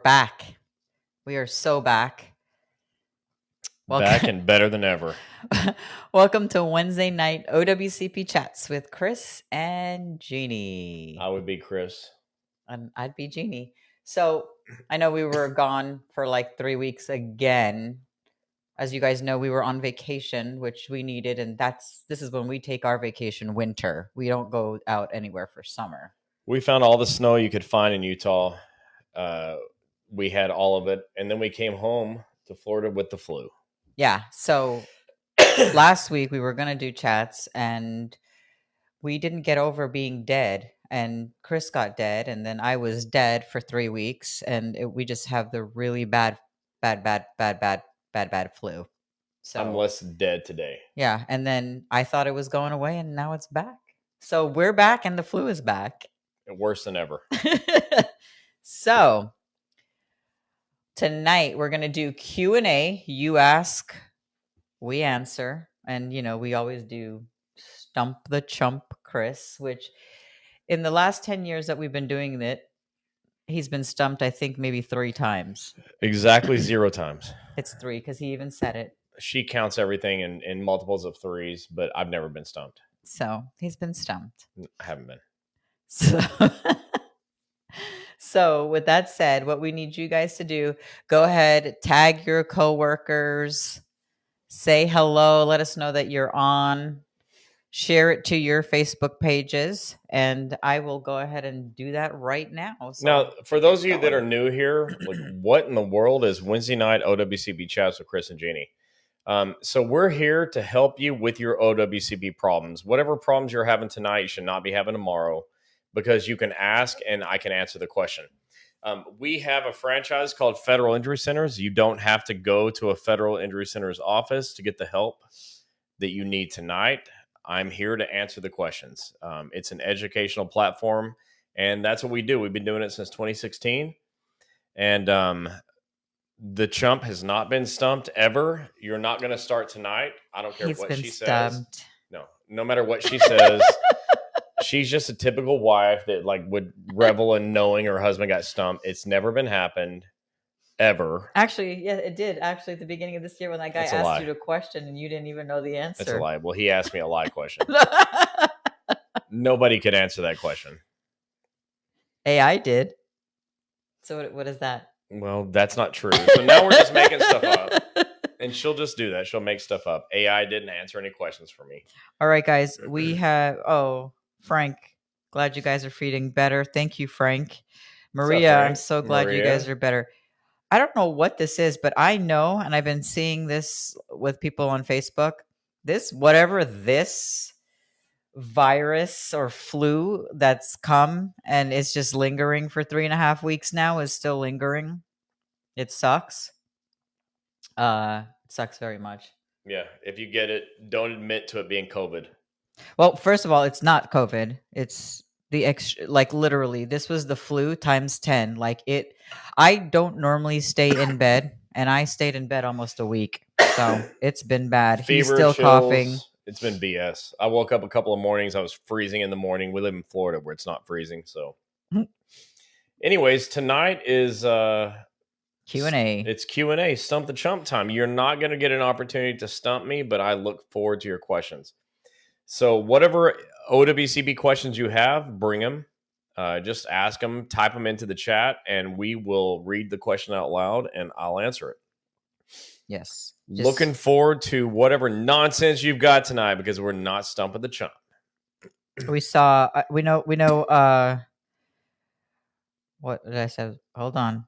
back. We are so back. Back and better than ever. Welcome to Wednesday night OWCP chats with Chris and Gini. I would be Chris. I'd be Gini. So I know we were gone for like 3 weeks again. As you guys know, we were on vacation, which we needed, and this is when we take our vacation winter. We don't go out anywhere for summer. We found all the snow you could find in Utah. We had all of it, and then we came home to Florida with the flu. Yeah. So last week we were going to do chats, and we didn't get over being dead. And Chris got dead, and then I was dead for 3 weeks, and we just have the really bad flu. So I'm less dead today. Yeah, and then I thought it was going away, and now it's back. So we're back, and the flu is back. Worse than ever. So tonight we're going to do Q&A. You ask, we answer. And, we always do Stump the Chump Chris, which in the last 10 years that we've been doing it, he's been stumped, I think, maybe 3 times. Exactly 0 times. It's 3 because he even said it. She counts everything in multiples of 3s, but I've never been stumped. So he's been stumped. I haven't been. So with that said, what we need you guys to do, go ahead, tag your coworkers, say hello, let us know that you're on, share it to your Facebook pages, and I will go ahead and do that right now. So now, for those of you that are new here, like, what in the world is Wednesday night OWCP chats with Chris and Jeannie? So we're here to help you with your OWCP problems. Whatever problems you're having tonight, you should not be having tomorrow, because you can ask and I can answer the question. We have a franchise called Federal Injury Centers. You don't have to go to a Federal Injury Center's office to get the help that you need tonight. I'm here to answer the questions. It's an educational platform, and that's what we do. We've been doing it since 2016, and the chump has not been stumped ever. You're not going to start tonight. I don't care what she says. No matter what she says. She's just a typical wife that would revel in knowing her husband got stumped. It's never been happened ever. Actually, yeah, it did. Actually, at the beginning of this year, when that guy asked you a question and you didn't even know the answer. That's a lie. Well, he asked me a lie question. Nobody could answer that question. AI did. So what is that? Well, that's not true. So now we're just making stuff up. And she'll just do that. She'll make stuff up. AI didn't answer any questions for me. All right, guys. We have... Frank, glad you guys are feeling better. Thank you, Frank. Maria, I'm so glad you guys are better. I don't know what this is, but I know, and I've been seeing this with people on Facebook, whatever this virus or flu that's come and it's just lingering for 3.5 weeks now is still lingering. It sucks. It sucks very much. Yeah, if you get it, don't admit to it being COVID. Well, first of all, it's not COVID. It's the literally, this was the flu times 10. I don't normally stay in bed, and I stayed in bed almost a week. So it's been bad. Fever, he's still chills, coughing. It's been BS. I woke up a couple of mornings. I was freezing in the morning. We live in Florida where it's not freezing. So anyways, tonight is Q&A. It's Q&A, Stump the Chump time. You're not going to get an opportunity to stump me, but I look forward to your questions. So whatever OWCP questions you have, bring them. Just ask them, type them into the chat, and we will read the question out loud, and I'll answer it. Yes. Looking forward to whatever nonsense you've got tonight, because we're not stumping the chump. We know, what did I say? Hold on.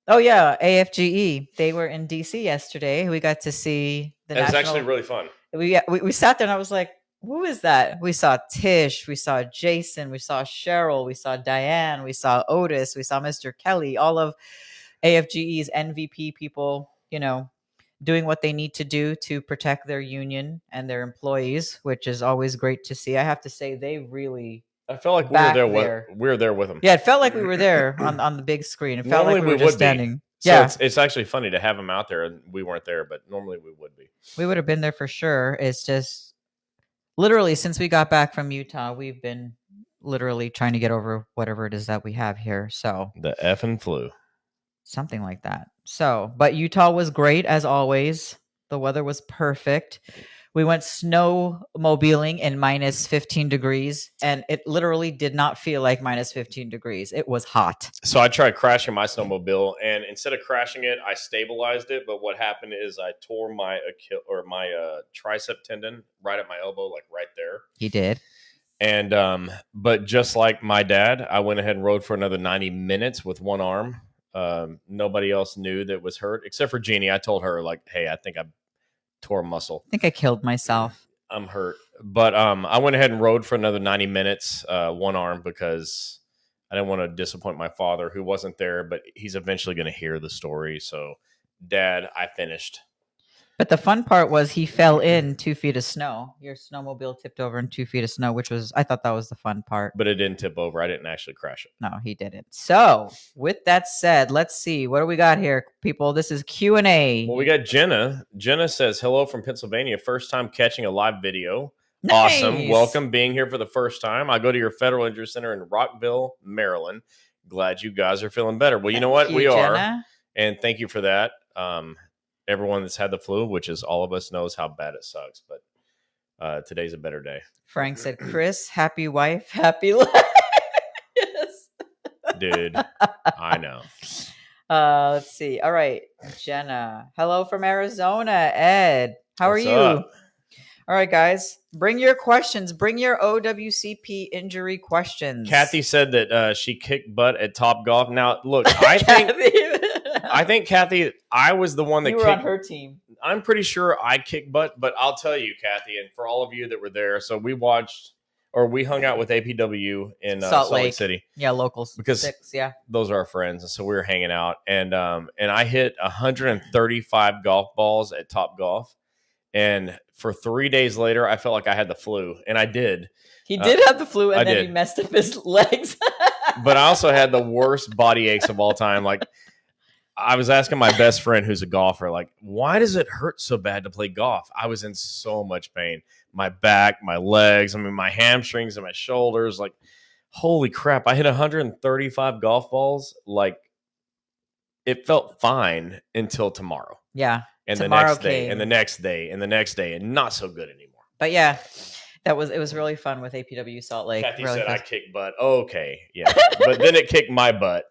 Oh yeah, AFGE. They were in DC yesterday. We got to see It's actually really fun. We sat there and I was like, who is that? We saw Tish, we saw Jason, we saw Cheryl, we saw Diane, we saw Otis, we saw Mr. Kelly, all of AFGE's MVP people, doing what they need to do to protect their union and their employees, which is always great to see. I have to say, they really... I felt like we were there with them. Yeah, it felt like we were there on the big screen. It felt like we were just standing. So yeah, it's actually funny to have them out there, and we weren't there, but normally we would be. We would have been there for sure. It's just literally since we got back from Utah, we've been literally trying to get over whatever it is that we have here. So the effing flu. Something like that. So, but Utah was great as always. The weather was perfect. We went snowmobiling in minus 15 degrees, and it literally did not feel like minus 15 degrees. It was hot. So I tried crashing my snowmobile, and instead of crashing it, I stabilized it. But what happened is I tore my tricep tendon right at my elbow, like right there. He did. And but just like my dad, I went ahead and rode for another 90 minutes with one arm. Nobody else knew that was hurt except for Gini. I told her, like, hey, I think I tore a muscle. I think I killed myself. I'm hurt. But I went ahead and rode for another 90 minutes, one arm, because I didn't want to disappoint my father, who wasn't there, but he's eventually going to hear the story. So, Dad, I finished. But the fun part was he fell in 2 feet of snow. Your snowmobile tipped over in 2 feet of snow, which was, I thought that was the fun part. But it didn't tip over. I didn't actually crash it. No, he didn't. So, with that said, let's see. What do we got here, people? This is Q&A. Well, we got Jenna. Jenna says, hello from Pennsylvania. First time catching a live video. Nice. Awesome. Welcome being here for the first time. I go to your Federal Injury Center in Rockville, Maryland. Glad you guys are feeling better. Well, you know what? We are. And thank you for that. Everyone that's had the flu, which is all of us, knows how bad it sucks. But today's a better day. Frank said, Chris, happy wife, happy life. Yes. Dude, I know. Let's see. All right. Jenna. Hello from Arizona. Ed. How are you? Up? All right, guys. Bring your questions. Bring your OWCP injury questions. Kathy said that she kicked butt at Top Golf. Now, look, I think Kathy, I was the one that you were on her team. I'm pretty sure I kicked butt, but I'll tell you, Kathy, and for all of you that were there, so we hung out with APW in Salt Lake City. Yeah, locals. Because 6, yeah. Those are our friends, and so we were hanging out, and I hit 135 golf balls at Top Golf, and for 3 days later, I felt like I had the flu, and I did. He did have the flu, and then he messed up his legs. But I also had the worst body aches of all time. Like, I was asking my best friend who's a golfer, like, why does it hurt so bad to play golf? I was in so much pain. My back, my legs, my hamstrings and my shoulders. Like, holy crap. I hit 135 golf balls. Like, it felt fine until tomorrow. Yeah. And the next day, and the next day, and the next day, and not so good anymore. But yeah, it was really fun with APW Salt Lake. Kathy really said I kicked butt. Okay, yeah. But then it kicked my butt.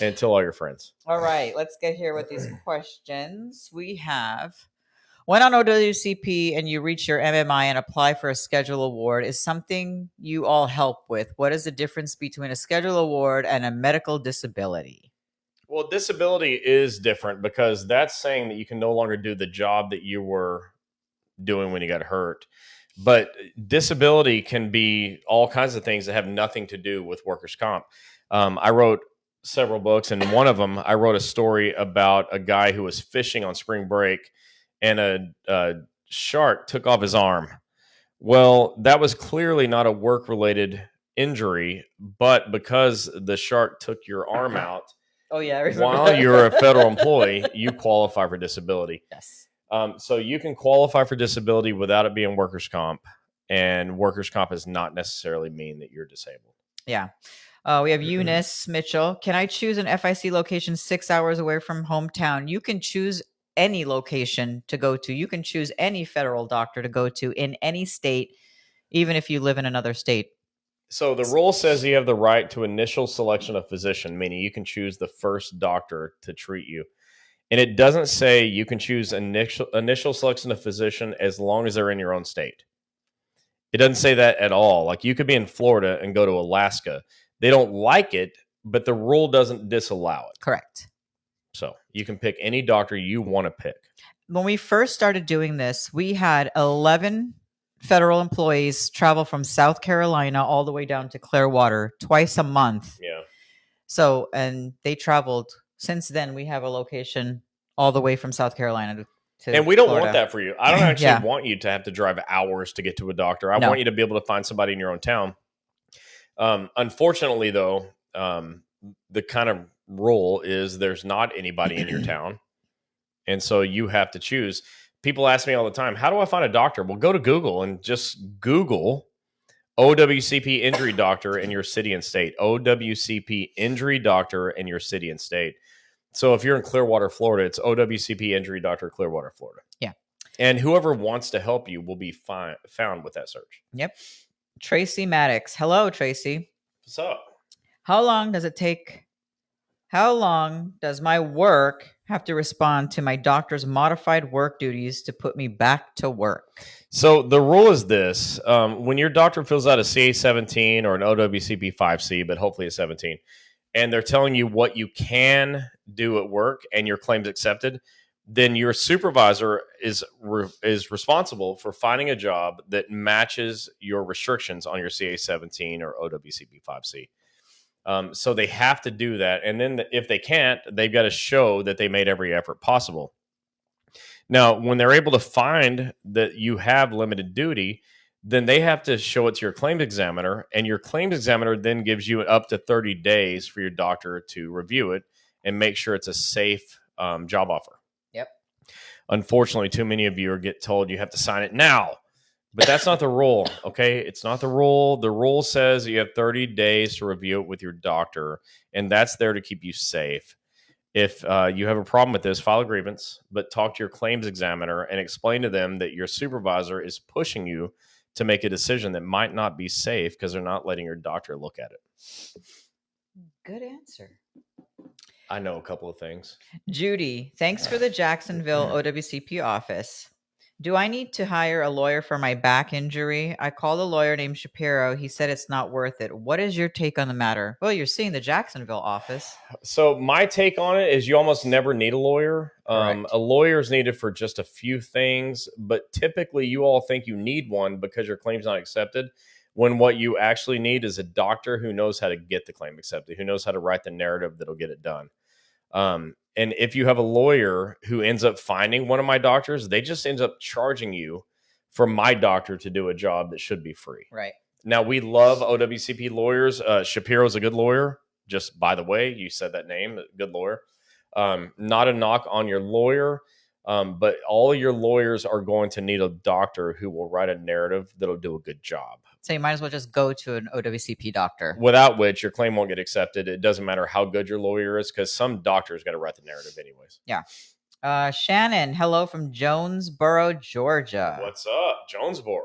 And tell all your friends. All right, let's get here with these questions. We have, when on OWCP and you reach your MMI and apply for a schedule award, is something you all help with. What is the difference between a schedule award and a medical disability? Well, disability is different because that's saying that you can no longer do the job that you were doing when you got hurt. But disability can be all kinds of things that have nothing to do with workers' comp. I wrote several books, and one of them, I wrote a story about a guy who was fishing on spring break, and a shark took off his arm. Well, that was clearly not a work-related injury, but because the shark took your arm out, oh yeah, I remember while that. you're a federal employee, you qualify for disability. Yes. So you can qualify for disability without it being workers' comp, and workers' comp does not necessarily mean that you're disabled. Yeah. We have Eunice Mitchell. Can I choose an FIC location 6 hours away from hometown? You can choose any location to go to. You can choose any federal doctor to go to in any state, even if you live in another state. So the rule says you have the right to initial selection of physician, meaning you can choose the first doctor to treat you. And it doesn't say you can choose initial selection of physician as long as they're in your own state. It doesn't say that at all. Like, you could be in Florida and go to Alaska. They don't like it, but the rule doesn't disallow it. Correct. So you can pick any doctor you want to pick. When we first started doing this, we had 11 federal employees travel from South Carolina all the way down to Clearwater twice a month. Yeah. So, and they traveled. Since then, we have a location all the way from South Carolina to and we don't Florida. want that for you. I don't actually want you to have to drive hours to get to a doctor. I want you to be able to find somebody in your own town. Unfortunately, though, the kind of rule is there's not anybody in your town. And so you have to choose. People ask me all the time, how do I find a doctor? Well, go to Google and just Google OWCP injury doctor in your city and state. OWCP injury doctor in your city and state. So if you're in Clearwater, Florida, it's OWCP Injury Doctor Clearwater, Florida. Yeah. And whoever wants to help you will be found with that search. Yep. Tracy Maddox. Hello, Tracy. What's up? How long does my work have to respond to my doctor's modified work duties to put me back to work? So the rule is this. When your doctor fills out a CA-17 or an OWCP 5C, but hopefully a 17, and they're telling you what you can do at work and your claim's accepted, then your supervisor is responsible for finding a job that matches your restrictions on your CA-17 or OWCP 5C. So they have to do that. And then if they can't, they've got to show that they made every effort possible. Now, when they're able to find that you have limited duty, then they have to show it to your claims examiner, and your claims examiner then gives you up to 30 days for your doctor to review it and make sure it's a safe job offer. Yep. Unfortunately, too many of you get told you have to sign it now. But that's not the rule, okay? It's not the rule. The rule says you have 30 days to review it with your doctor, and that's there to keep you safe. If you have a problem with this, file a grievance, but talk to your claims examiner and explain to them that your supervisor is pushing you to make a decision that might not be safe because they're not letting your doctor look at it. Good answer. I know a couple of things. Judy, thanks for the Jacksonville OWCP office. Do I need to hire a lawyer for my back injury? I called a lawyer named Shapiro. He said it's not worth it. What is your take on the matter? Well, you're seeing the Jacksonville office. So my take on it is you almost never need a lawyer. A lawyer is needed for just a few things, but typically you all think you need one because your claim's not accepted, when what you actually need is a doctor who knows how to get the claim accepted, who knows how to write the narrative that'll get it done. And if you have a lawyer who ends up finding one of my doctors, they just end up charging you for my doctor to do a job that should be free. Right. Now, we love OWCP lawyers. Shapiro's a good lawyer. Just by the way, you said that name, good lawyer. Not a knock on your lawyer, but all of your lawyers are going to need a doctor who will write a narrative that'll do a good job. So you might as well just go to an OWCP doctor. Without which your claim won't get accepted. It doesn't matter how good your lawyer is because some doctor's got to write the narrative anyways. Yeah. Shannon, hello from Jonesboro, Georgia. What's up, Jonesboro?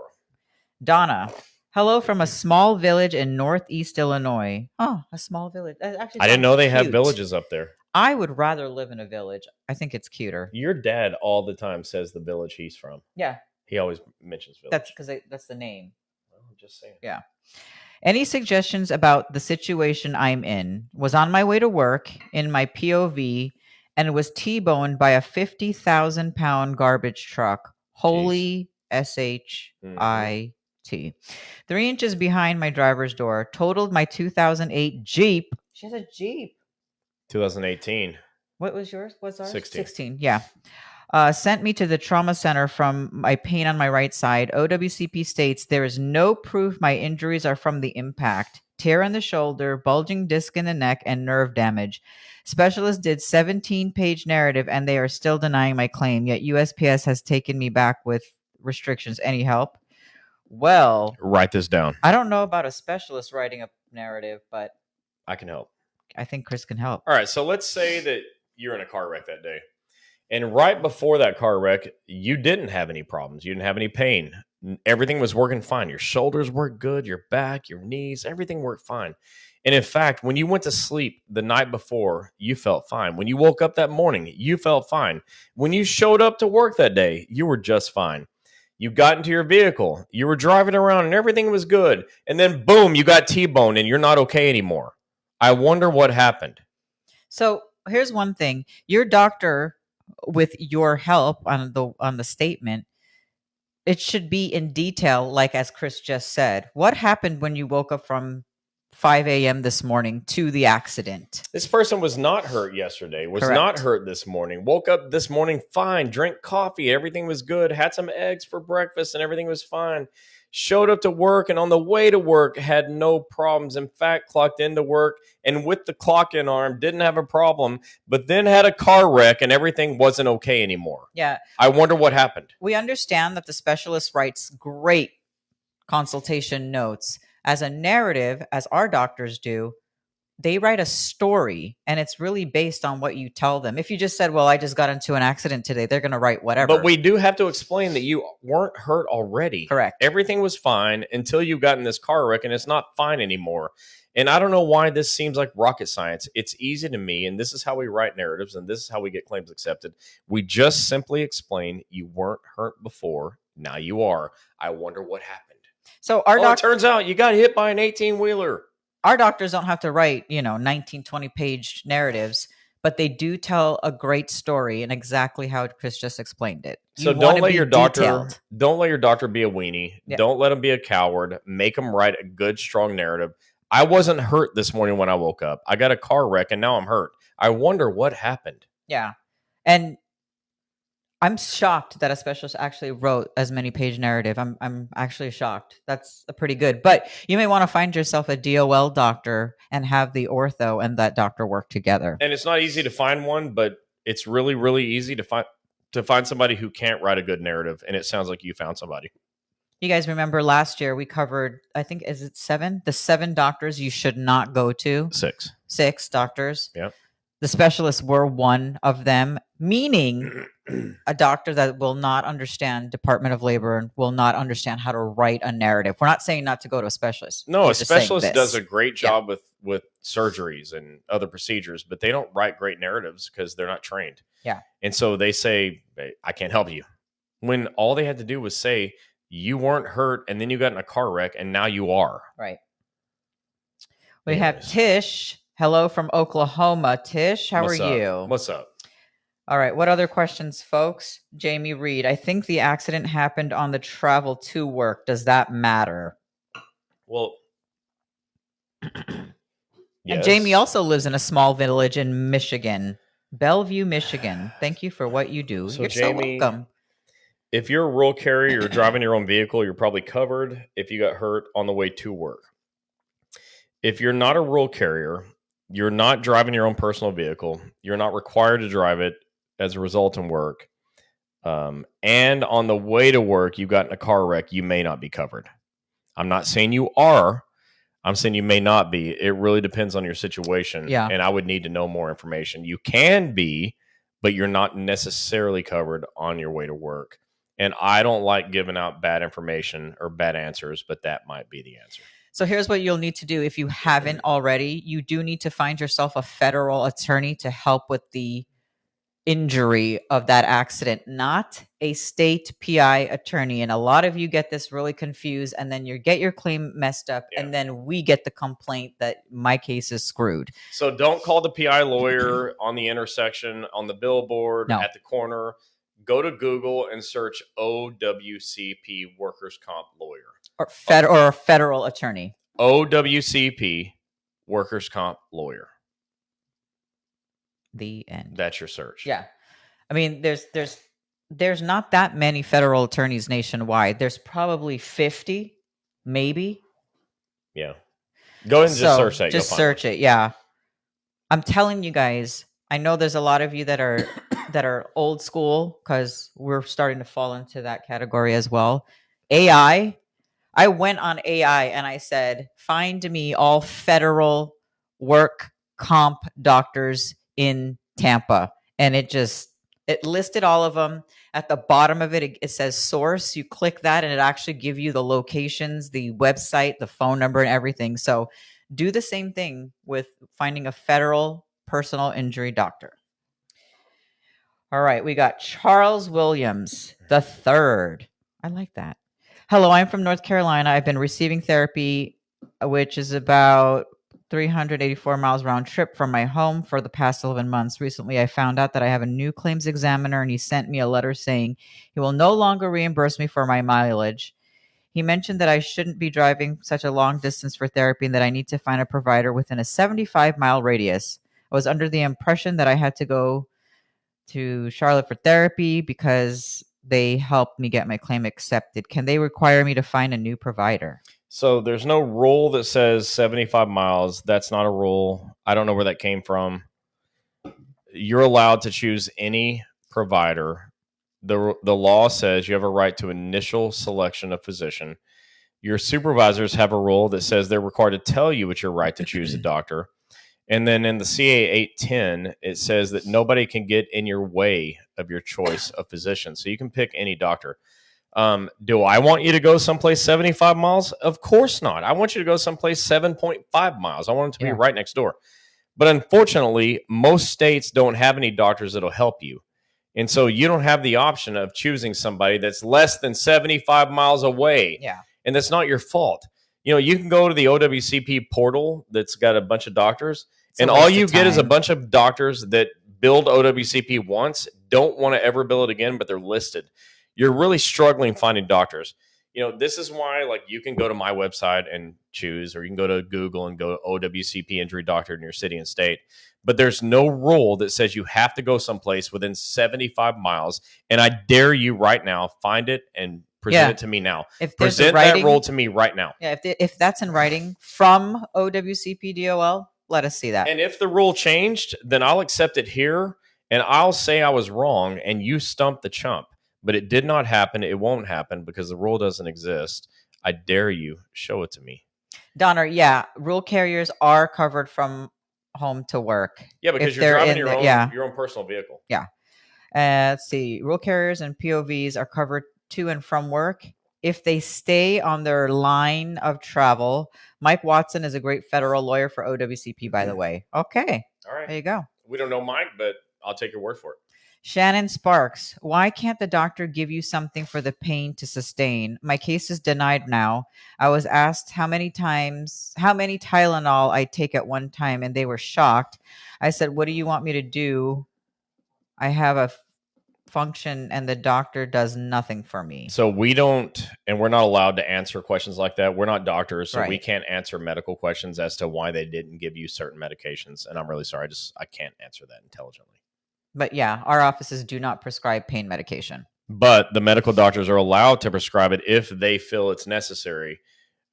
Donna, hello from a small village in Northeast Illinois. Oh, a small village. Actually, I didn't know they have villages up there. I would rather live in a village. I think it's cuter. Your dad all the time says the village he's from. Yeah. He always mentions village. That's because that's the name. I'm just saying. Yeah. Any suggestions about the situation I'm in? Was on my way to work in my POV and was T-boned by a 50,000-pound garbage truck. Holy SHIT. 3 inches behind my driver's door. Totaled my 2008 Jeep. She has a Jeep. 2018. What was yours? What's ours? 16. Yeah. Sent me to the trauma center from my pain on my right side. OWCP states there is no proof my injuries are from the impact. Tear in the shoulder, bulging disc in the neck, and nerve damage. Specialist did 17-page narrative, and they are still denying my claim. Yet USPS has taken me back with restrictions. Any help? Well, write this down. I don't know about a specialist writing a narrative, but I can help. I think Chris can help. All right. So let's say that you're in a car wreck that day. And right before that car wreck, you didn't have any problems. You didn't have any pain. Everything was working fine. Your shoulders worked good, your back, your knees, everything worked fine. And in fact, when you went to sleep the night before, you felt fine. When you woke up that morning, you felt fine. When you showed up to work that day, you were just fine. You got into your vehicle, you were driving around and everything was good. And then boom, you got T-boned and you're not okay anymore. I wonder what happened. So here's one thing. Your doctor, with your help on the statement, it should be in detail, like as Chris just said. What happened when you woke up from 5 a.m. this morning to the accident? This person was not hurt yesterday, was Correct. Not hurt this morning, woke up this morning fine, drank coffee, everything was good, had some eggs for breakfast and everything was fine. Showed up to work and on the way to work had no problems. In fact, clocked into work and with the clock in arm, didn't have a problem, but then had a car wreck and everything wasn't okay anymore. Yeah. I wonder what happened. We understand that the specialist writes great consultation notes. As a narrative, as our doctors do, they write a story, and it's really based on what you tell them. If you just said, well, I just got into an accident today, they're going to write whatever. But we do have to explain that you weren't hurt already. Correct. Everything was fine until you got in this car wreck, and it's not fine anymore. And I don't know why this seems like rocket science. It's easy to me, and this is how we write narratives, and this is how we get claims accepted. We just simply explain you weren't hurt before. Now you are. I wonder what happened. So it turns out you got hit by an 18-wheeler. Our doctors don't have to write, 19, 20-page narratives, but they do tell a great story and exactly how Chris just explained it. So don't let your doctor be a weenie. Yeah. Don't let him be a coward. Make him write a good, strong narrative. I wasn't hurt this morning when I woke up. I got a car wreck and now I'm hurt. I wonder what happened. Yeah. And I'm shocked that a specialist actually wrote as many page narrative. I'm actually shocked. That's pretty good. But you may want to find yourself a DOL doctor and have the ortho and that doctor work together. And it's not easy to find one, but it's really, really easy to find somebody who can't write a good narrative. And it sounds like you found somebody. You guys remember last year we covered, I think, is it 7? The 7 doctors you should not go to. 6 doctors. Yeah. The specialists were one of them, meaning a doctor that will not understand Department of Labor and will not understand how to write a narrative. We're not saying not to go to a specialist. No, a specialist does a great job with surgeries and other procedures, but they don't write great narratives because they're not trained. Yeah. And so they say, I can't help you. When all they had to do was say, you weren't hurt, and then you got in a car wreck, and now you are. Right. We have Tish. Hello from Oklahoma. Tish, how are you? What's up? All right. What other questions, folks? Jamie Reed. I think the accident happened on the travel to work. Does that matter? Well, yes. And Jamie also lives in a small village in Michigan, Bellevue, Michigan. Thank you for what you do. You're Jamie, so welcome. If you're a rural carrier, you're driving your own vehicle, you're probably covered if you got hurt on the way to work. If you're not a rural carrier, you're not driving your own personal vehicle, you're not required to drive it as a result in work, and on the way to work, you got in a car wreck, you may not be covered. I'm not saying you are. I'm saying you may not be. It really depends on your situation, and I would need to know more information. You can be, but you're not necessarily covered on your way to work. And I don't like giving out bad information or bad answers, but that might be the answer. So here's what you'll need to do. If you haven't already, you do need to find yourself a federal attorney to help with the injury of that accident, not a state PI attorney. And a lot of you get this really confused, and then you get your claim messed up, and then we get the complaint that my case is screwed. So don't call the PI lawyer on the intersection, on the billboard, at the corner. Go to Google and search OWCP Workers' Comp Lawyer. Or a federal attorney. OWCP Workers' Comp Lawyer. The end. That's your search. Yeah. I mean, there's not that many federal attorneys nationwide. There's probably 50, maybe. Yeah. Go ahead and just search that. Just search it. Yeah. I'm telling you guys, I know there's a lot of you that are old school, because we're starting to fall into that category as well. AI. I went on AI and I said, find me all federal work comp doctors in Tampa. And it listed all of them. At the bottom of it, it says source. You click that and it actually gives you the locations, the website, the phone number, and everything. So do the same thing with finding a federal personal injury doctor. All right. We got Charles Williams III. I like that. Hello, I'm from North Carolina. I've been receiving therapy, which is about 384 miles round trip from my home for the past 11 months. Recently, I found out that I have a new claims examiner, and he sent me a letter saying he will no longer reimburse me for my mileage. He mentioned that I shouldn't be driving such a long distance for therapy and that I need to find a provider within a 75-mile radius. I was under the impression that I had to go to Charlotte for therapy because they helped me get my claim accepted. Can they require me to find a new provider? So there's no rule that says 75 miles. That's not a rule. I don't know where that came from. You're allowed to choose any provider. The law says you have a right to initial selection of physician. Your supervisors have a rule that says they're required to tell you it's your right to choose a doctor. And then in the CA 810, it says that nobody can get in your way of your choice of physician. So you can pick any doctor. Do I want you to go someplace 75 miles? Of course not. I want you to go someplace 7.5 miles. I want it to be right next door. But unfortunately, most states don't have any doctors that'll help you. And so you don't have the option of choosing somebody that's less than 75 miles away. Yeah. And that's not your fault. You can go to the OWCP portal that's got a bunch of doctors, and all you get is a bunch of doctors that billed OWCP once, don't want to ever bill it again, but they're listed. You're really struggling finding doctors. This is why, like, you can go to my website and choose, or you can go to Google and go OWCP injury doctor in your city and state. But there's no rule that says you have to go someplace within 75 miles. And I dare you right now, find it and present it to me now. Present that rule to me right now. Yeah, if that's in writing from OWCP DOL, let us see that. And if the rule changed, then I'll accept it here, and I'll say I was wrong, and you stumped the chump. But it did not happen. It won't happen because the rule doesn't exist. I dare you, show it to me. Donner, rule carriers are covered from home to work. Yeah, because you're driving your own personal vehicle. Yeah. Let's see. Rule carriers and POVs are covered to and from work if they stay on their line of travel. Mike Watson is a great federal lawyer for OWCP, by the way. Okay. All right. There you go. We don't know Mike, but I'll take your word for it. Shannon Sparks, why can't the doctor give you something for the pain to sustain? My case is denied now. I was asked how many Tylenol I take at one time, and they were shocked. I said, what do you want me to do? I have a function, and the doctor does nothing for me. So we don't, and we're not allowed to answer questions like that. We're not doctors, so we can't answer medical questions as to why they didn't give you certain medications. And I'm really sorry. I can't answer that intelligently. But yeah, our offices do not prescribe pain medication. But the medical doctors are allowed to prescribe it if they feel it's necessary.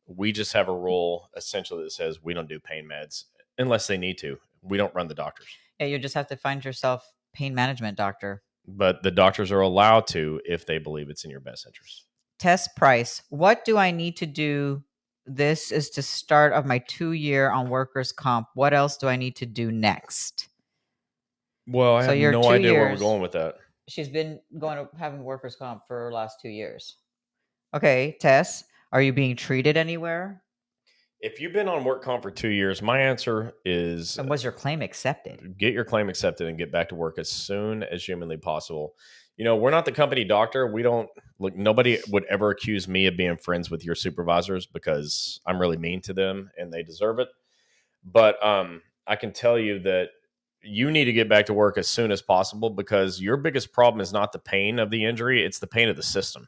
We just have a rule essentially that says we don't do pain meds unless they need to. We don't run the doctors. Yeah, you just have to find yourself pain management doctor. But the doctors are allowed to if they believe it's in your best interest. Test price. What do I need to do? This is the start of my 2-year on workers' comp. What else do I need to do next? Well, I have no idea where we're going with that. She's been having workers' comp for the last 2 years. Okay, Tess, are you being treated anywhere? If you've been on work comp for 2 years, my answer is... And was your claim accepted? Get your claim accepted and get back to work as soon as humanly possible. We're not the company doctor. We don't... Look, nobody would ever accuse me of being friends with your supervisors because I'm really mean to them and they deserve it. But I can tell you that you need to get back to work as soon as possible because your biggest problem is not the pain of the injury, it's the pain of the system.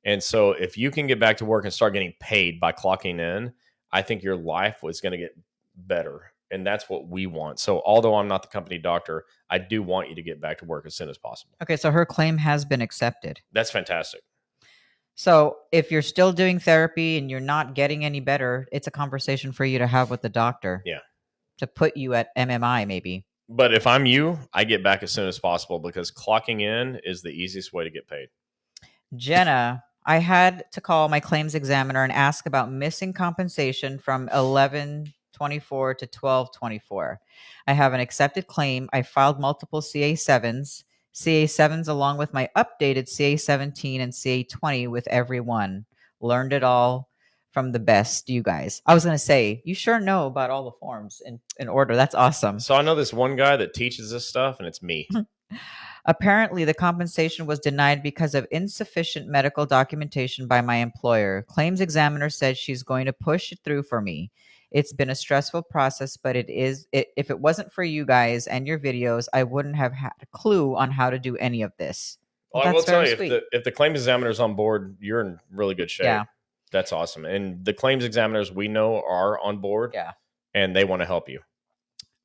And so if you can get back to work and start getting paid by clocking in, I think your life was going to get better. And that's what we want. So although I'm not the company doctor, I do want you to get back to work as soon as possible. Okay, so her claim has been accepted. That's fantastic. So if you're still doing therapy and you're not getting any better, it's a conversation for you to have with the doctor. Yeah. To put you at MMI maybe. But if I'm you, I get back as soon as possible because clocking in is the easiest way to get paid. Jenna, I had to call my claims examiner and ask about missing compensation from 11/24 to 12/24. I have an accepted claim. I filed multiple CA7s along with my updated CA17 and CA20 with everyone. Learned it all from the best, you guys. I was going to say, you sure know about all the forms in order. That's awesome. So I know this one guy that teaches this stuff, and it's me. Apparently, the compensation was denied because of insufficient medical documentation by my employer. Claims examiner said she's going to push it through for me. It's been a stressful process, but if it wasn't for you guys and your videos, I wouldn't have had a clue on how to do any of this. Well, I will tell you, if the claims examiner is on board, you're in really good shape. Yeah. That's awesome. And the claims examiners we know are on board. Yeah. And they want to help you.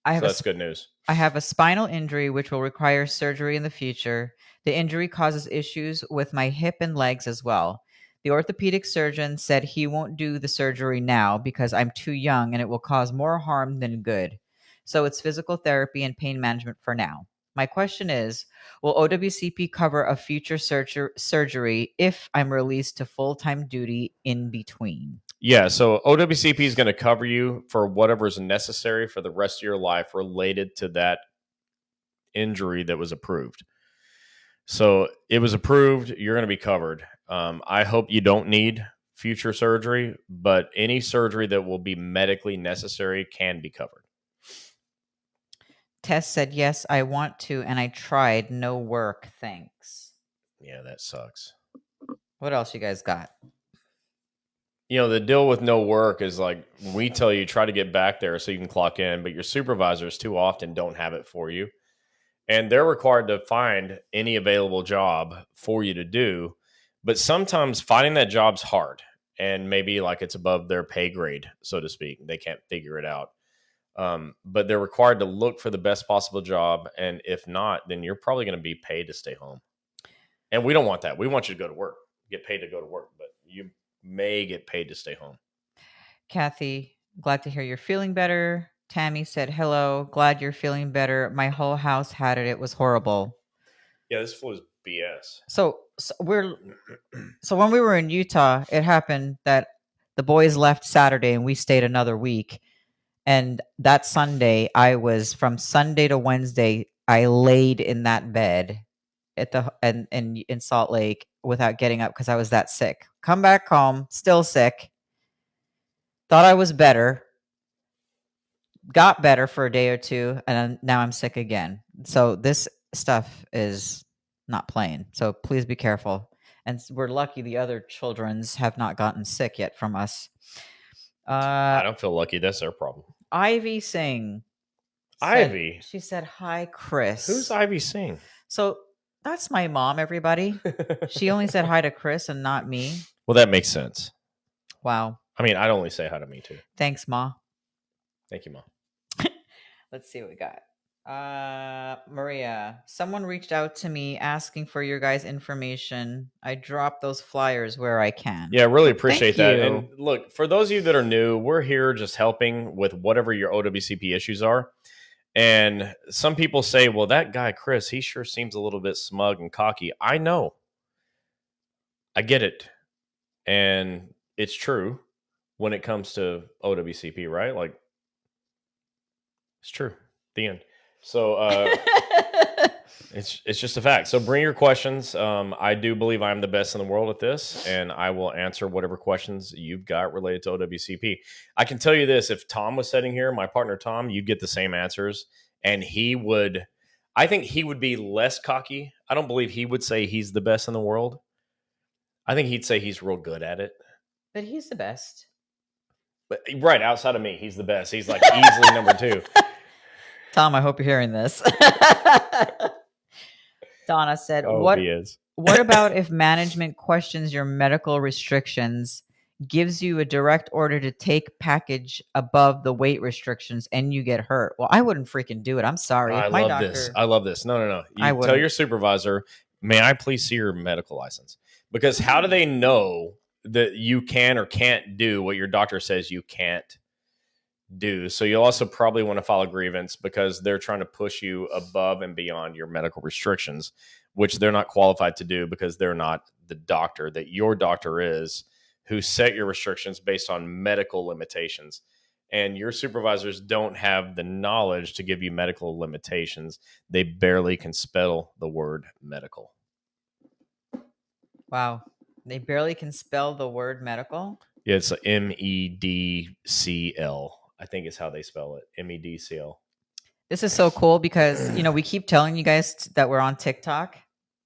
So that's good news. I have a spinal injury which will require surgery in the future. The injury causes issues with my hip and legs as well. The orthopedic surgeon said he won't do the surgery now because I'm too young and it will cause more harm than good. So it's physical therapy and pain management for now. My question is, will OWCP cover a future surgery if I'm released to full-time duty in between? Yeah, so OWCP is going to cover you for whatever is necessary for the rest of your life related to that injury that was approved. So it was approved, you're going to be covered. I hope you don't need future surgery, but any surgery that will be medically necessary can be covered. Tess said, yes, I want to, and I tried. No work. Thanks. Yeah, that sucks. What else you guys got? You know, the deal with no work is like we tell you try to get back there so you can clock in, but your supervisors too often don't have it for you. And they're required to find any available job for you to do. But sometimes finding that job's hard and maybe like it's above their pay grade, so to speak. They can't figure it out. But they're required to look for the best possible job. And if not, then you're probably going to be paid to stay home. And we don't want that. We want you to go to work, get paid to go to work, but you may get paid to stay home. Kathy, glad to hear you're feeling better. Tammy said, hello, glad you're feeling better. My whole house had it. It was horrible. Yeah, this flu is BS. So when we were in Utah, it happened that the boys left Saturday and we stayed another week. And that Sunday, from Sunday to Wednesday, I laid in that bed in Salt Lake without getting up because I was that sick. Come back home, still sick. Thought I was better. Got better for a day or two, and now I'm sick again. So this stuff is not playing. So please be careful. And we're lucky the other children's have not gotten sick yet from us. I don't feel lucky. That's their problem. Ivy Singh. Ivy? She said, hi, Chris. Who's Ivy Singh? So that's my mom, everybody. She only said hi to Chris and not me. Well, that makes sense. Wow. I mean, I'd only say hi to me too. Thanks, Ma. Thank you, Mom. Let's see what we got. Maria, someone reached out to me asking for your guys' information. I drop those flyers where I can. Yeah, really appreciate that. You. And look, for those of you that are new, we're here just helping with whatever your OWCP issues are. And some people say, well, that guy, Chris, he sure seems a little bit smug and cocky. I know. I get it. And it's true when it comes to OWCP, right? Like, it's true. The end. So it's just a fact. So bring your questions. I do believe I'm the best in the world at this, and I will answer whatever questions you've got related to OWCP. I can tell you this: if Tom was sitting here, my partner Tom, you'd get the same answers, and I think he would be less cocky. I don't believe he would say he's the best in the world. I think he'd say he's real good at it. But he's the best. But right outside of me, he's the best. He's like easily number 2. Tom, I hope you're hearing this. Donna said, he is. What about if management questions your medical restrictions, gives you a direct order to take package above the weight restrictions, and you get hurt? Well, I wouldn't freaking do it. I'm sorry. I love this. No. You tell your supervisor, may I please see your medical license? Because how do they know that you can or can't do what your doctor says you can't do? So you'll also probably want to file a grievance because they're trying to push you above and beyond your medical restrictions, which they're not qualified to do because they're not the doctor that your doctor is, who set your restrictions based on medical limitations. And your supervisors don't have the knowledge to give you medical limitations. They barely can spell the word medical. Wow. They barely can spell the word medical? Yeah, it's MEDCL. I think is how they spell it. MEDCL. This is so cool because, we keep telling you guys that we're on TikTok,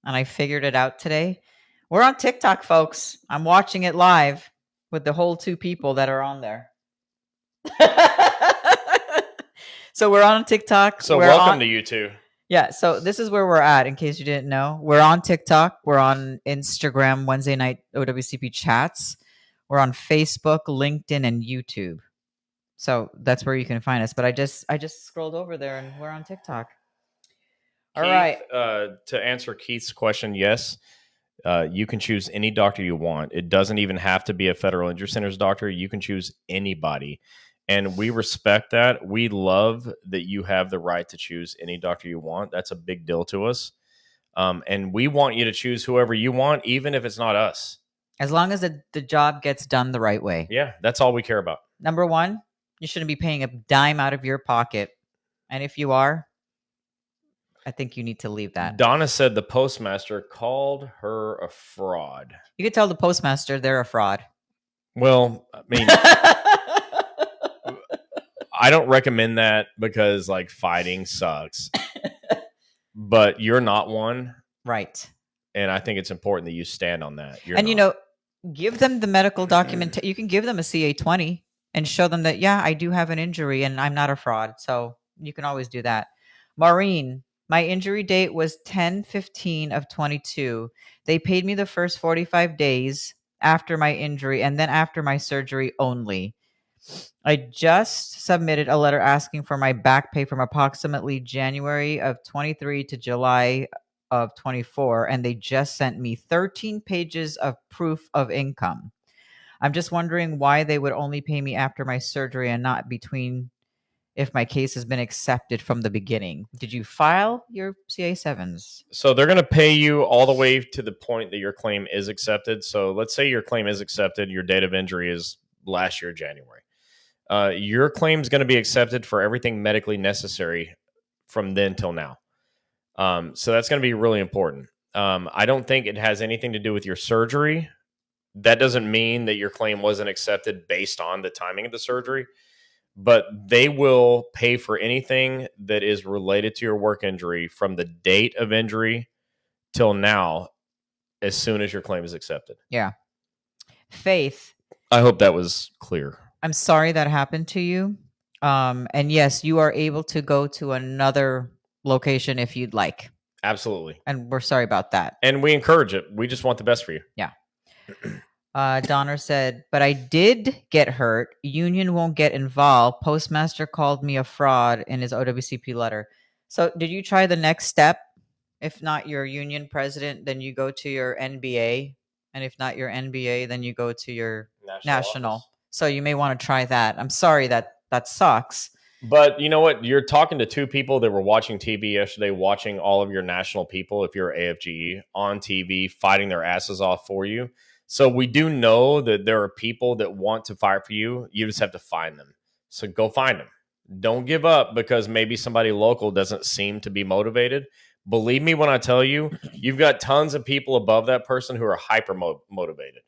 and I figured it out today. We're on TikTok, folks. I'm watching it live with the whole 2 people that are on there. So we're on TikTok. So welcome to you two. Yeah, so this is where we're at, in case you didn't know. We're on TikTok. We're on Instagram, Wednesday night OWCP chats. We're on Facebook, LinkedIn, and YouTube. So that's where you can find us. But I just scrolled over there, and we're on TikTok. All right. To answer Keith's question, yes, you can choose any doctor you want. It doesn't even have to be a Federal Injury Center's doctor. You can choose anybody. And we respect that. We love that you have the right to choose any doctor you want. That's a big deal to us. And we want you to choose whoever you want, even if it's not us. As long as the job gets done the right way. Yeah, that's all we care about. Number one, you shouldn't be paying a dime out of your pocket. And if you are, I think you need to leave that. Donna said the postmaster called her a fraud. You could tell the postmaster they're a fraud. Well, I mean, I don't recommend that because like fighting sucks. But you're not one. Right. And I think it's important that you stand on that. Give them the medical document. You can give them a CA-20 and show them that, yeah, I do have an injury and I'm not a fraud. So you can always do that. Maureen, my injury date was 10/15 of 22. They paid me the first 45 days after my injury and then after my surgery only. I just submitted a letter asking for my back pay from approximately January of 23 to July of 24, and they just sent me 13 pages of proof of income. I'm just wondering why they would only pay me after my surgery and not between if my case has been accepted from the beginning. Did you file your CA7s? So they're going to pay you all the way to the point that your claim is accepted. So let's say your claim is accepted. Your date of injury is last year, January. Your claim is going to be accepted for everything medically necessary from then till now. So that's going to be really important. I don't think it has anything to do with your surgery. That doesn't mean that your claim wasn't accepted based on the timing of the surgery, but they will pay for anything that is related to your work injury from the date of injury till now, as soon as your claim is accepted. Yeah. Faith. I hope that was clear. I'm sorry that happened to you. And yes, you are able to go to another location if you'd like. Absolutely. And we're sorry about that. And we encourage it. We just want the best for you. Yeah. Donner said, but I did get hurt. Union won't get involved. Postmaster called me a fraud in his OWCP letter. So did you try the next step? If not your union president, then you go to your NBA. And if not your NBA, then you go to your national. So you may want to try that. I'm sorry that sucks. But you know what? You're talking to two people that were watching TV yesterday, watching all of your national people, if you're AFGE, on TV, fighting their asses off for you. So we do know that there are people that want to fight for you. You just have to find them. So go find them. Don't give up because maybe somebody local doesn't seem to be motivated. Believe me when I tell you, you've got tons of people above that person who are hyper motivated.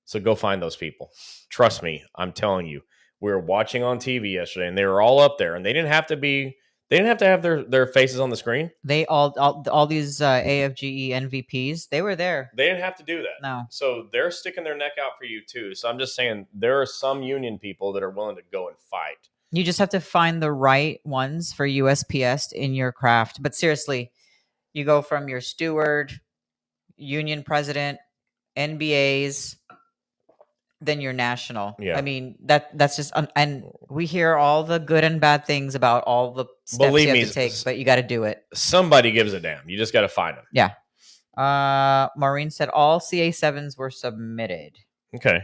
So go find those people. Trust me, I'm telling you. We were watching on TV yesterday, and they were all up there, and they didn't have to have their faces on the screen. They all these AFGE NVPs, they were there. They didn't have to do that. No. So they're sticking their neck out for you too. So I'm just saying there are some union people that are willing to go and fight. You just have to find the right ones for USPS in your craft. But seriously, you go from your steward, union president, NBAs, then your national. Yeah. I mean, that's just, and we hear all the good and bad things about all the steps Believe you me, have to take, but you got to do it. Somebody gives a damn. You just got to find them. Yeah. Maureen said all CA7s were submitted. Okay.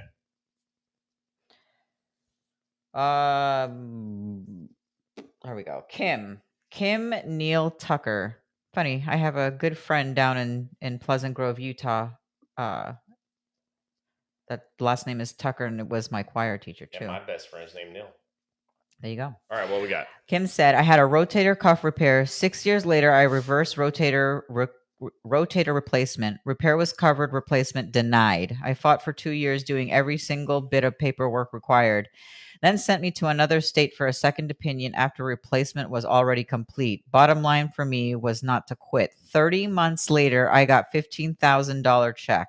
There we go. Kim Neal Tucker. Funny, I have a good friend down in Pleasant Grove, Utah. That last name is Tucker, and it was my choir teacher too. Yeah, my best friend's named Neil. There you go. All right, what we got? Kim said, I had a rotator cuff repair. 6 years later, I reversed rotator replacement. Repair was covered, replacement denied. I fought for 2 years doing every single bit of paperwork required. Then sent me to another state for a second opinion after replacement was already complete. Bottom line for me was not to quit. 30 months later, I got $15,000 check.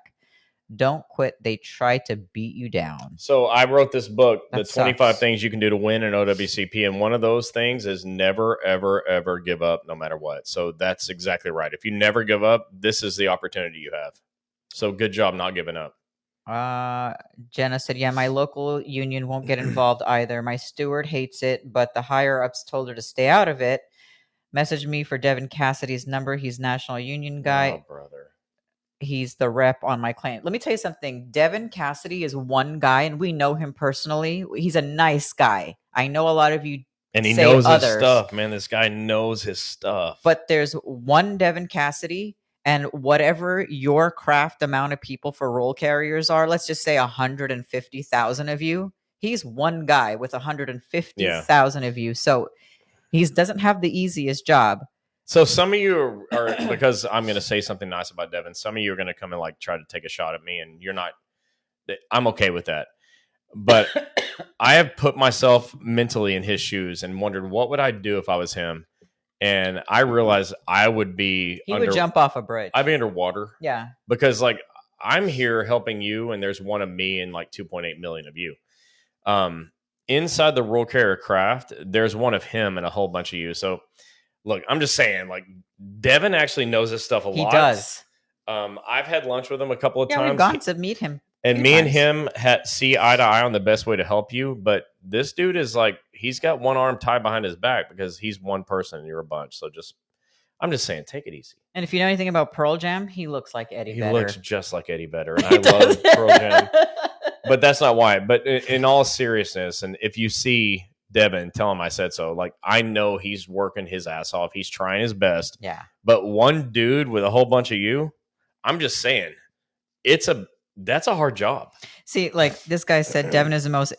Don't quit. They try to beat you down. So I wrote this book, That The 25 sucks. Things You Can Do to Win in OWCP. And one of those things is never, ever, ever give up no matter what. So that's exactly right. If you never give up, this is the opportunity you have. So good job not giving up. Jenna said, yeah, my local union won't get involved either. My steward hates it, but the higher ups told her to stay out of it. Messaged me for Devin Cassidy's number. He's national union guy. Oh, brother. he's the rep on my client. Let me tell you something. Devin Cassidy is one guy, and we know him personally. He's a nice guy. I know a lot of you And he say knows others, his stuff, man. This guy knows his stuff. but there's one Devin Cassidy, and whatever your craft amount of people for roll carriers are, let's just say 150,000 of you. He's one guy with 150,000 of you. So he doesn't have the easiest job. So some of you are because I'm going to say something nice about Devin. Some of you are going to come and like try to take a shot at me, and you're not. I'm okay with that. But I have put myself mentally in his shoes and wondered what would I do if I was him. And I realized I would be. He would jump off a bridge. I'd be underwater. Yeah. Because like I'm here helping you, and there's one of me and like 2.8 million of you. Inside the roll carrier craft, there's one of him and a whole bunch of you. So look, I'm just saying, like Devin actually knows this stuff a lot. He does. I've had lunch with him a couple of times. We've gone to meet him. And me and him see eye to eye on the best way to help you. But this dude is like, he's got one arm tied behind his back because he's one person and you're a bunch. So I'm just saying, take it easy. And if you know anything about Pearl Jam, he looks like Eddie Vedder. He looks just like Eddie Vedder. And I love Pearl Jam. But that's not why. But in all seriousness, and if you see Devin, tell him I said so. Like, I know he's working his ass off. He's trying his best. Yeah. But one dude with a whole bunch of you, I'm just saying, that's a hard job. See, like this guy said, Devin is the most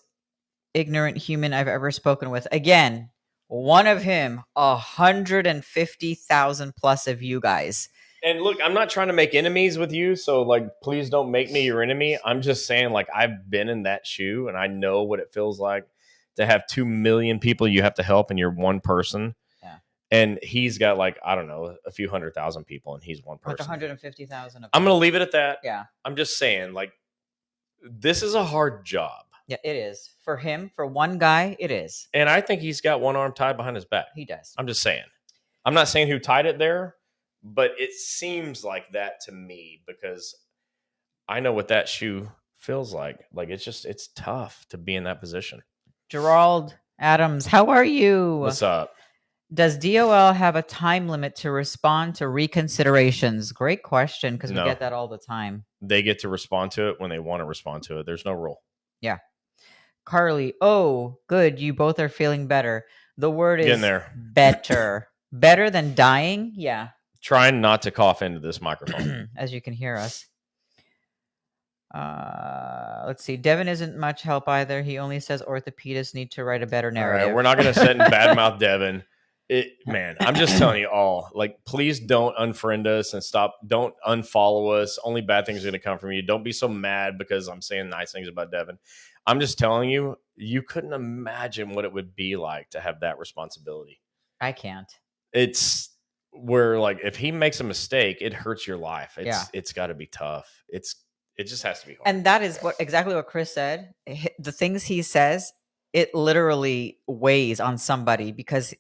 ignorant human I've ever spoken with. Again, one of him, 150,000 plus of you guys. And look, I'm not trying to make enemies with you, so like, please don't make me your enemy. I'm just saying, like, I've been in that shoe, and I know what it feels like to have 2 million people you have to help, and you're one person. Yeah. And he's got like, I don't know, a few 100,000 people, and he's one person. Like 150,000. I'm going to leave it at that. Yeah. I'm just saying, like, this is a hard job. Yeah, it is. For him, for one guy, it is. And I think he's got one arm tied behind his back. He does. I'm just saying. I'm not saying who tied it there, but it seems like that to me because I know what that shoe feels like. Like, it's tough to be in that position. Gerald Adams, how are you? What's up? Does DOL have a time limit to respond to reconsiderations? Great question, because we get that all the time. They get to respond to it when they want to respond to it. There's no rule. Yeah. Carly, oh, good. You both are feeling better. The word is getting there. Better. Better than dying? Yeah. Trying not to cough into this microphone. As you can hear us. Let's see. Devin isn't much help either. He only says orthopedists need to write a better narrative. All right, we're not going to sit and badmouth Devin. Man, I'm just telling you all, like, please don't unfriend us and don't unfollow us. Only bad things are going to come from you. Don't be so mad because I'm saying nice things about Devin. I'm just telling you, you couldn't imagine what it would be like to have that responsibility. I can't. It's where, like, if he makes a mistake, it hurts your life. It's got to be tough. It just has to be hard. And that is exactly what Chris said. The things he says, it literally weighs on somebody because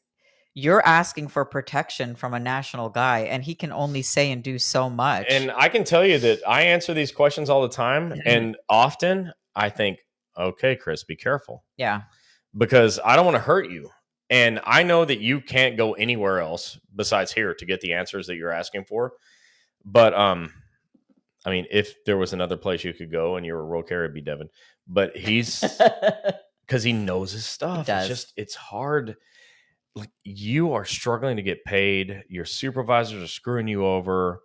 you're asking for protection from a national guy, and he can only say and do so much. And I can tell you that I answer these questions all the time, and often I think, okay, Chris, be careful. Yeah. Because I don't want to hurt you. And I know that you can't go anywhere else besides here to get the answers that you're asking for. But, I mean, if there was another place you could go and you were a roll carrier, it'd be Devin. But he's, because he knows his stuff. It's hard. Like, you are struggling to get paid. Your supervisors are screwing you over.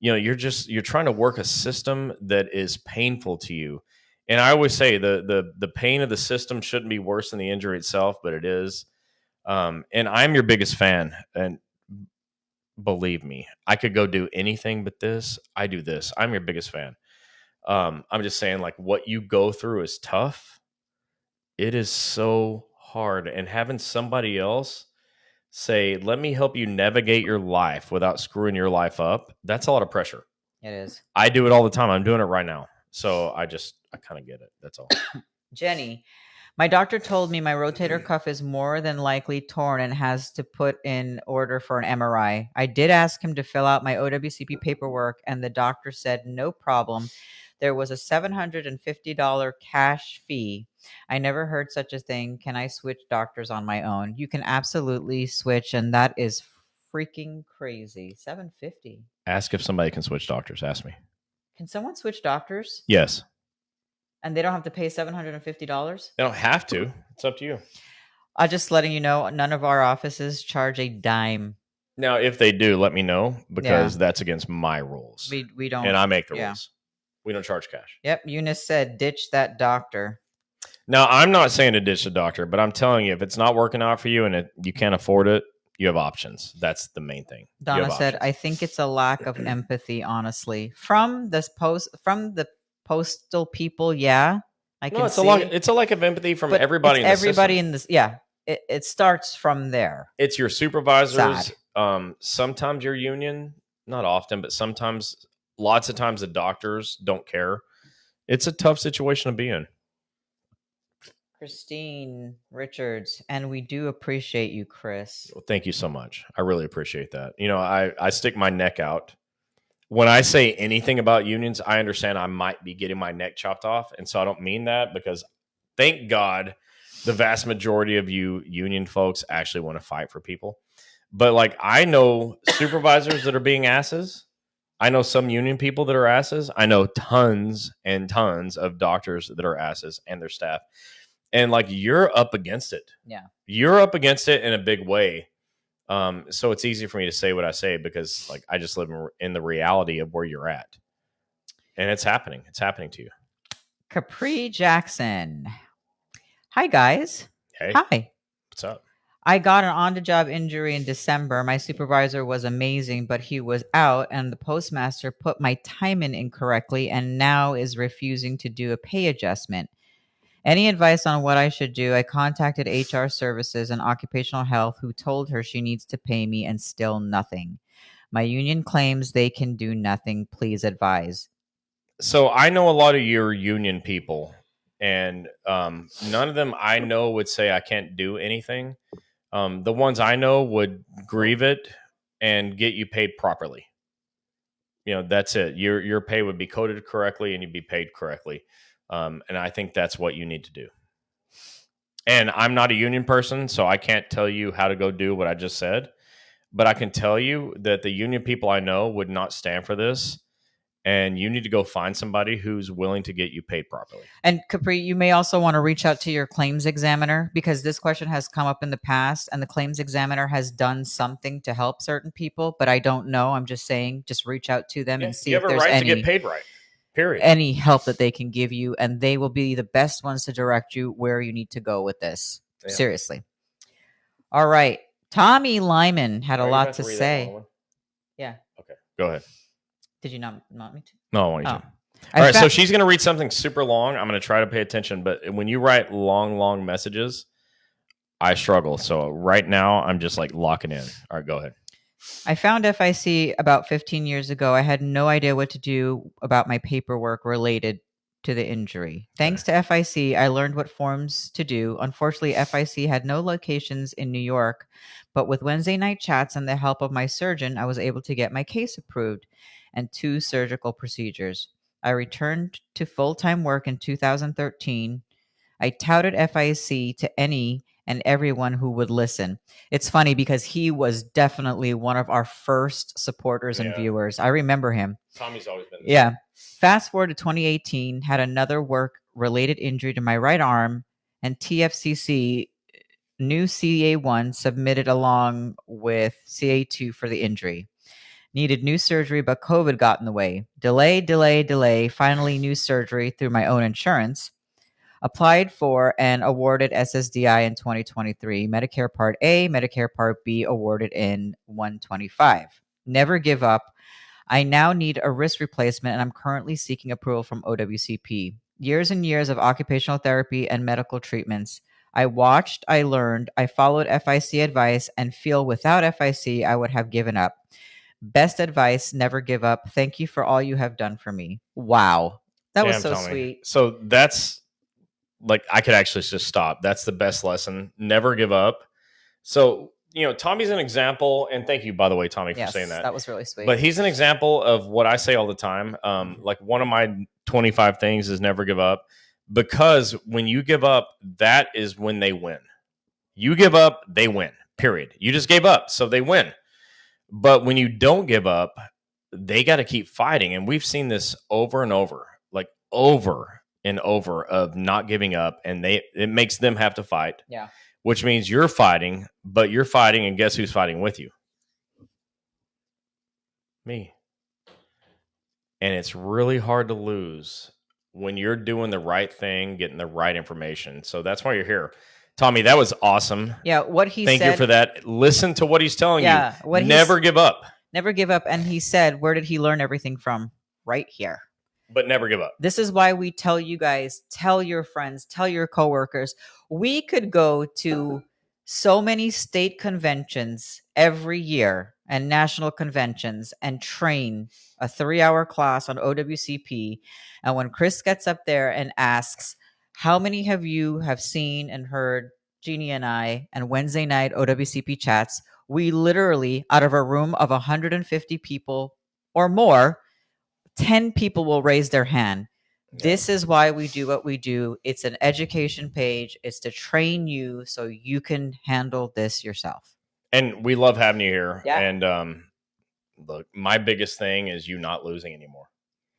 You know, you're trying to work a system that is painful to you. And I always say the pain of the system shouldn't be worse than the injury itself, but it is. And I'm your biggest fan. And believe me, I could go do anything but this. I do this. I'm your biggest fan. I'm just saying, like, what you go through is tough. It is so hard. And having somebody else say, let me help you navigate your life without screwing your life up, that's a lot of pressure. It is. I do it all the time. I'm doing it right now. So I kind of get it. That's all. Jenny, my doctor told me my rotator cuff is more than likely torn and has to put in order for an MRI. I did ask him to fill out my OWCP paperwork, and the doctor said no problem. There was a $750 cash fee. I never heard such a thing. Can I switch doctors on my own? You can absolutely switch, and that is freaking crazy. $750. Ask if somebody can switch doctors. Ask me. Can someone switch doctors? Yes. And they don't have to pay $750? They don't have to. It's up to you. I'm just letting you know, none of our offices charge a dime. Now, if they do, let me know, because that's against my rules. We don't. And I make the rules. We don't charge cash. Yep. Eunice said, ditch that doctor. Now, I'm not saying to ditch the doctor, but I'm telling you, if it's not working out for you and you can't afford it, you have options. That's the main thing. Donna said, I think it's a lack of empathy, honestly. From the postal people, yeah. I can see. It's a lack of empathy from everybody in the everybody system. in this, yeah. It starts from there. It's your supervisors. Sometimes your union, not often, but sometimes, lots of times the doctors don't care. It's a tough situation to be in. Christine Richards, and we do appreciate you, Chris. Well, thank you so much. I really appreciate that. You know, I stick my neck out. When I say anything about unions, I understand I might be getting my neck chopped off. And so I don't mean that, because thank God the vast majority of you union folks actually want to fight for people. But like, I know supervisors that are being asses. I know some union people that are asses. I know tons and tons of doctors that are asses and their staff. And like, you're up against it. Yeah. You're up against it in a big way. So it's easy for me to say what I say, because like, I just live in the reality of where you're at, and it's happening. It's happening to you. Capri Jackson. Hi, guys. Hey. Hi. What's up? I got an on-the-job injury in December. My supervisor was amazing, but he was out, and the postmaster put my time in incorrectly and now is refusing to do a pay adjustment. Any advice on what I should do? I contacted HR services and occupational health, who told her she needs to pay me, and still nothing. My union claims they can do nothing. Please advise. So I know a lot of your union people, and none of them I know would say I can't do anything. The ones I know would grieve it and get you paid properly. You know, that's it. Your pay would be coded correctly and you'd be paid correctly. And I think that's what you need to do. And I'm not a union person, so I can't tell you how to go do what I just said. But I can tell you that the union people I know would not stand for this. And you need to go find somebody who's willing to get you paid properly. And Capri, you may also want to reach out to your claims examiner, because this question has come up in the past, and the claims examiner has done something to help certain people, but I don't know. I'm just saying, just reach out to them and see if there's any to get paid right. Period. Any help that they can give you, and they will be the best ones to direct you where you need to go with this. Yeah. Seriously. All right. Tommy Lyman had a lot to say. Yeah. Okay. Go ahead. Did you not want me to? No, I want you to. All right. So she's going to read something super long. I'm going to try to pay attention. But when you write long messages, I struggle. So right now, I'm just like locking in. All right. Go ahead. I found FIC about 15 years ago. I had no idea what to do about my paperwork related to the injury. Thanks to FIC, I learned what forms to do. Unfortunately, FIC had no locations in New York, but with Wednesday night chats and the help of my surgeon, I was able to get my case approved and 2 surgical procedures. I returned to full-time work in 2013. I touted FIC to any and everyone who would listen. It's funny because he was definitely one of our first supporters and viewers. I remember him. Tommy's always been. Yeah. Fast forward to 2018, had another work-related injury to my right arm, and TFCC new CA1 submitted along with CA2 for the injury. Needed new surgery, but COVID got in the way. Delay. Finally, new surgery through my own insurance. Applied for and awarded SSDI in 2023. Medicare Part A, Medicare Part B awarded in 125. Never give up. I now need a wrist replacement, and I'm currently seeking approval from OWCP. Years and years of occupational therapy and medical treatments. I watched, I learned, I followed FIC advice, and feel without FIC, I would have given up. Best advice, never give up. Thank you for all you have done for me. Wow. That was so sweet. So that's like, I could actually just stop. That's the best lesson. Never give up. So, you know, Tommy's an example, and thank you, by the way, Tommy, for saying that. That was really sweet. But he's an example of what I say all the time. Like, one of my 25 things is never give up, because when you give up, that is when they win. You give up, they win, period. You just gave up, so they win. But when you don't give up, they got to keep fighting. And we've seen this over and over, like over and over, of not giving up, and it makes them have to fight. Yeah. Which means you're fighting, but you're fighting, and guess who's fighting with you? Me. And it's really hard to lose when you're doing the right thing, getting the right information. So that's why you're here. Tommy, that was awesome. Yeah, what he Thank said. you for that. Listen to what he's telling you. Never give up. Never give up. And he said, where did he learn everything from? Right here. But never give up. This is why we tell you guys, tell your friends, tell your coworkers. We could go to so many state conventions every year and national conventions and train a 3-hour class on OWCP. And when Chris gets up there and asks, how many of you have seen and heard Gini and I and Wednesday night OWCP chats? We literally, out of a room of 150 people or more, 10 people will raise their hand. Yeah. This is why we do what we do. It's an education page. It's to train you so you can handle this yourself. And we love having you here. Yeah. And look, my biggest thing is you not losing anymore.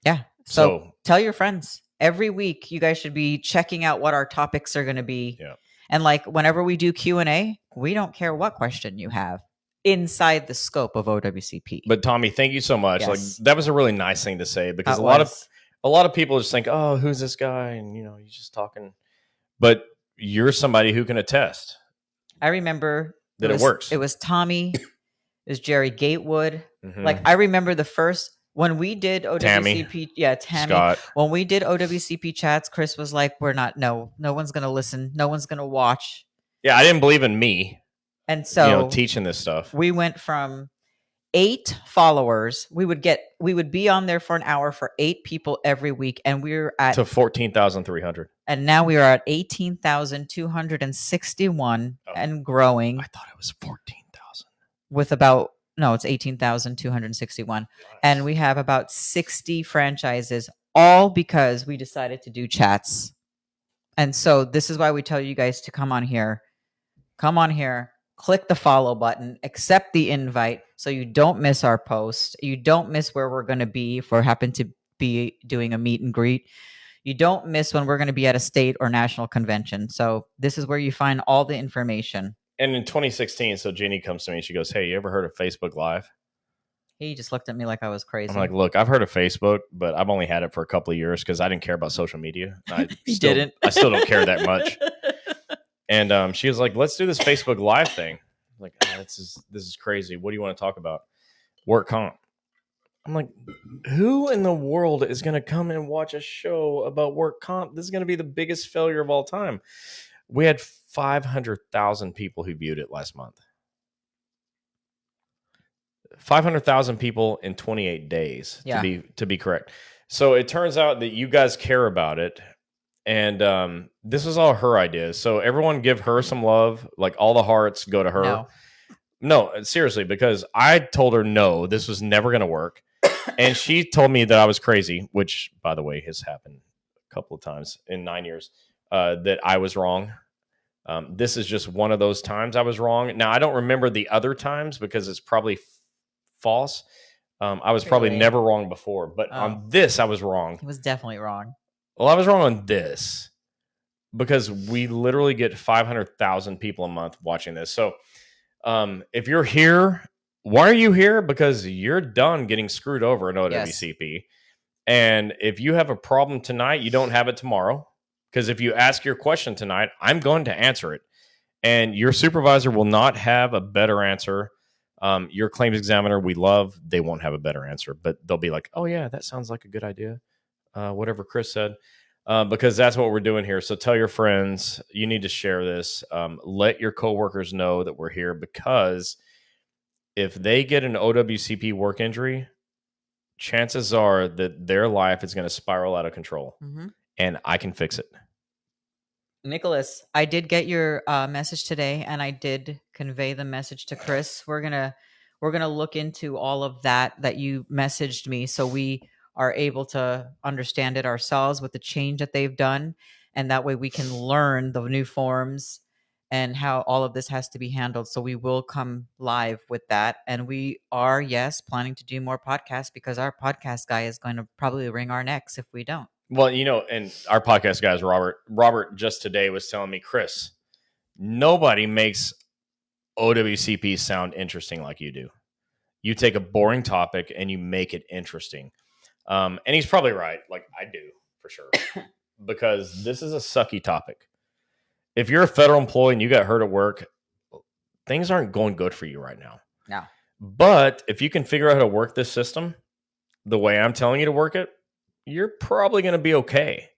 Yeah. So tell your friends. Every week, you guys should be checking out what our topics are going to be. Yeah. And like whenever we do Q&A, we don't care what question you have inside the scope of OWCP. But Tommy, thank you so much. Yes. Like that was a really nice thing to say, because a lot of people just think, oh, who's this guy? And he's just talking. But you're somebody who can attest. I remember that it works. It was Tommy. It was Jerry Gatewood. Mm-hmm. Like I remember the first when we did OWCP. Tammy. Scott. When we did OWCP chats, Chris was like, no one's gonna listen, no one's gonna watch. Yeah, I didn't believe in me. And so teaching this stuff. We went from 8 followers. We would be on there for an hour for 8 people every week, and we were at to 14,300. And now we are at 18,261 and growing. I thought it was 14,000. With it's 18,261. Nice. And we have about 60 franchises, all because we decided to do chats. And so this is why we tell you guys to come on here. Click the follow button, accept the invite so you don't miss our post. You don't miss where we're going to be if we happen to be doing a meet and greet. You don't miss when we're going to be at a state or national convention. So this is where you find all the information. And in 2016, so Gini comes to me and she goes, hey, you ever heard of Facebook Live? He just looked at me like I was crazy. I'm like, look, I've heard of Facebook, but I've only had it for a couple of years because I didn't care about social media. I still don't care that much. And she was like, let's do this Facebook Live thing. I'm like, this is crazy. What do you want to talk about? Work comp. I'm like, who in the world is going to come and watch a show about work comp? This is going to be the biggest failure of all time. We had 500,000 people who viewed it last month. 500,000 people in 28 days, to be correct. So it turns out that you guys care about it. And this was all her idea. So everyone give her some love. Like all the hearts go to her. No, seriously, because I told her, no, this was never going to work. And she told me that I was crazy, which, by the way, has happened a couple of times in 9 years, that I was wrong. This is just one of those times I was wrong. Now, I don't remember the other times because it's probably false. I was probably never wrong before. But on this, I was wrong. He was definitely wrong. Well, I was wrong on this because we literally get 500,000 people a month watching this. So if you're here, why are you here? Because you're done getting screwed over in OWCP. Yes. And if you have a problem tonight, you don't have it tomorrow. Because if you ask your question tonight, I'm going to answer it. And your supervisor will not have a better answer. Your claims examiner, we love, they won't have a better answer. But they'll be like, oh, yeah, that sounds like a good idea. Whatever Chris said. Because that's what we're doing here. So tell your friends, you need to share this. Let your coworkers know that we're here, because if they get an OWCP work injury, chances are that their life is going to spiral out of control. Mm-hmm. And I can fix it. Nicholas, I did get your message today, and I did convey the message to Chris. We're gonna look into all of that you messaged me, so we are able to understand it ourselves with the change that they've done, and that way we can learn the new forms and how all of this has to be handled. So we will come live with that. And we are, yes, planning to do more podcasts because our podcast guy is going to probably wring our necks if we don't. Well, and our podcast guy is Robert. Robert just today was telling me, Chris, nobody makes OWCP sound interesting like you do. You take a boring topic and you make it interesting. And he's probably right. Like I do, for sure. Because this is a sucky topic. If you're a federal employee and you got hurt at work, things aren't going good for you right now. No. But if you can figure out how to work this system the way I'm telling you to work it, you're probably going to be okay.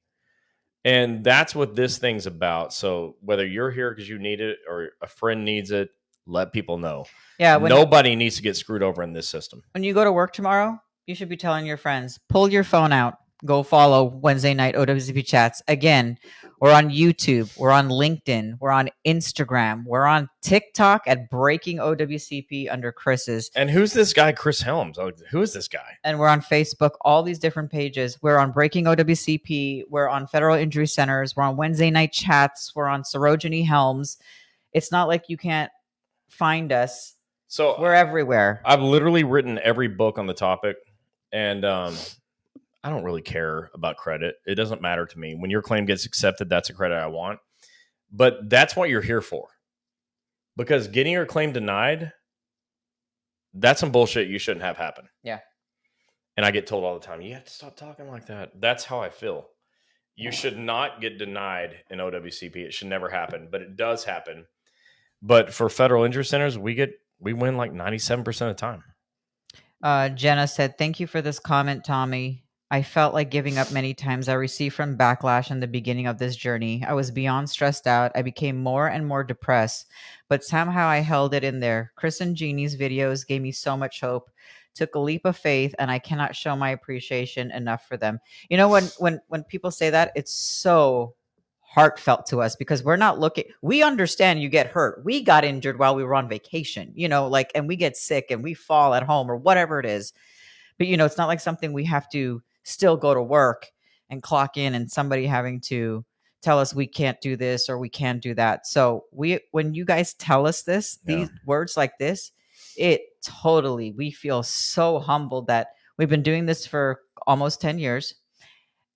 And that's what this thing's about. So whether you're here because you need it or a friend needs it, let people know. Yeah. Nobody needs to get screwed over in this system. When you go to work tomorrow, you should be telling your friends, pull your phone out, go follow Wednesday Night OWCP Chats. Again, we're on YouTube, we're on LinkedIn, we're on Instagram, we're on TikTok at Breaking OWCP under Chris's. And who's this guy, Chris Helms? Who is this guy? And we're on Facebook, all these different pages. We're on Breaking OWCP, we're on Federal Injury Centers, we're on Wednesday Night Chats, we're on Gini Helms. It's not like you can't find us. So we're everywhere. I've literally written every book on the topic, and I don't really care about credit. It doesn't matter to me. When your claim gets accepted, that's a credit I want. But that's what you're here for. Because getting your claim denied, that's some bullshit you shouldn't have happen. Yeah. And I get told all the time, you have to stop talking like that. That's how I feel. You should not get denied in OWCP. It should never happen, but it does happen. But for federal injury centers, we win like 97% of the time. Jenna said, thank you for this comment, Tommy. I felt like giving up many times. I received from backlash in the beginning of this journey. I was beyond stressed out. I became more and more depressed, but somehow I held it in there. Chris and Gini's videos gave me so much hope, took a leap of faith, and I cannot show my appreciation enough for them. You know, when people say that, it's so heartfelt to us because we're not looking. We understand you get hurt. We got injured while we were on vacation, and we get sick and we fall at home or whatever it is. But, it's not like something we have to still go to work and clock in and somebody having to tell us we can't do this or we can't do that. So when you guys tell us this, these words like this, we feel so humbled that we've been doing this for almost 10 years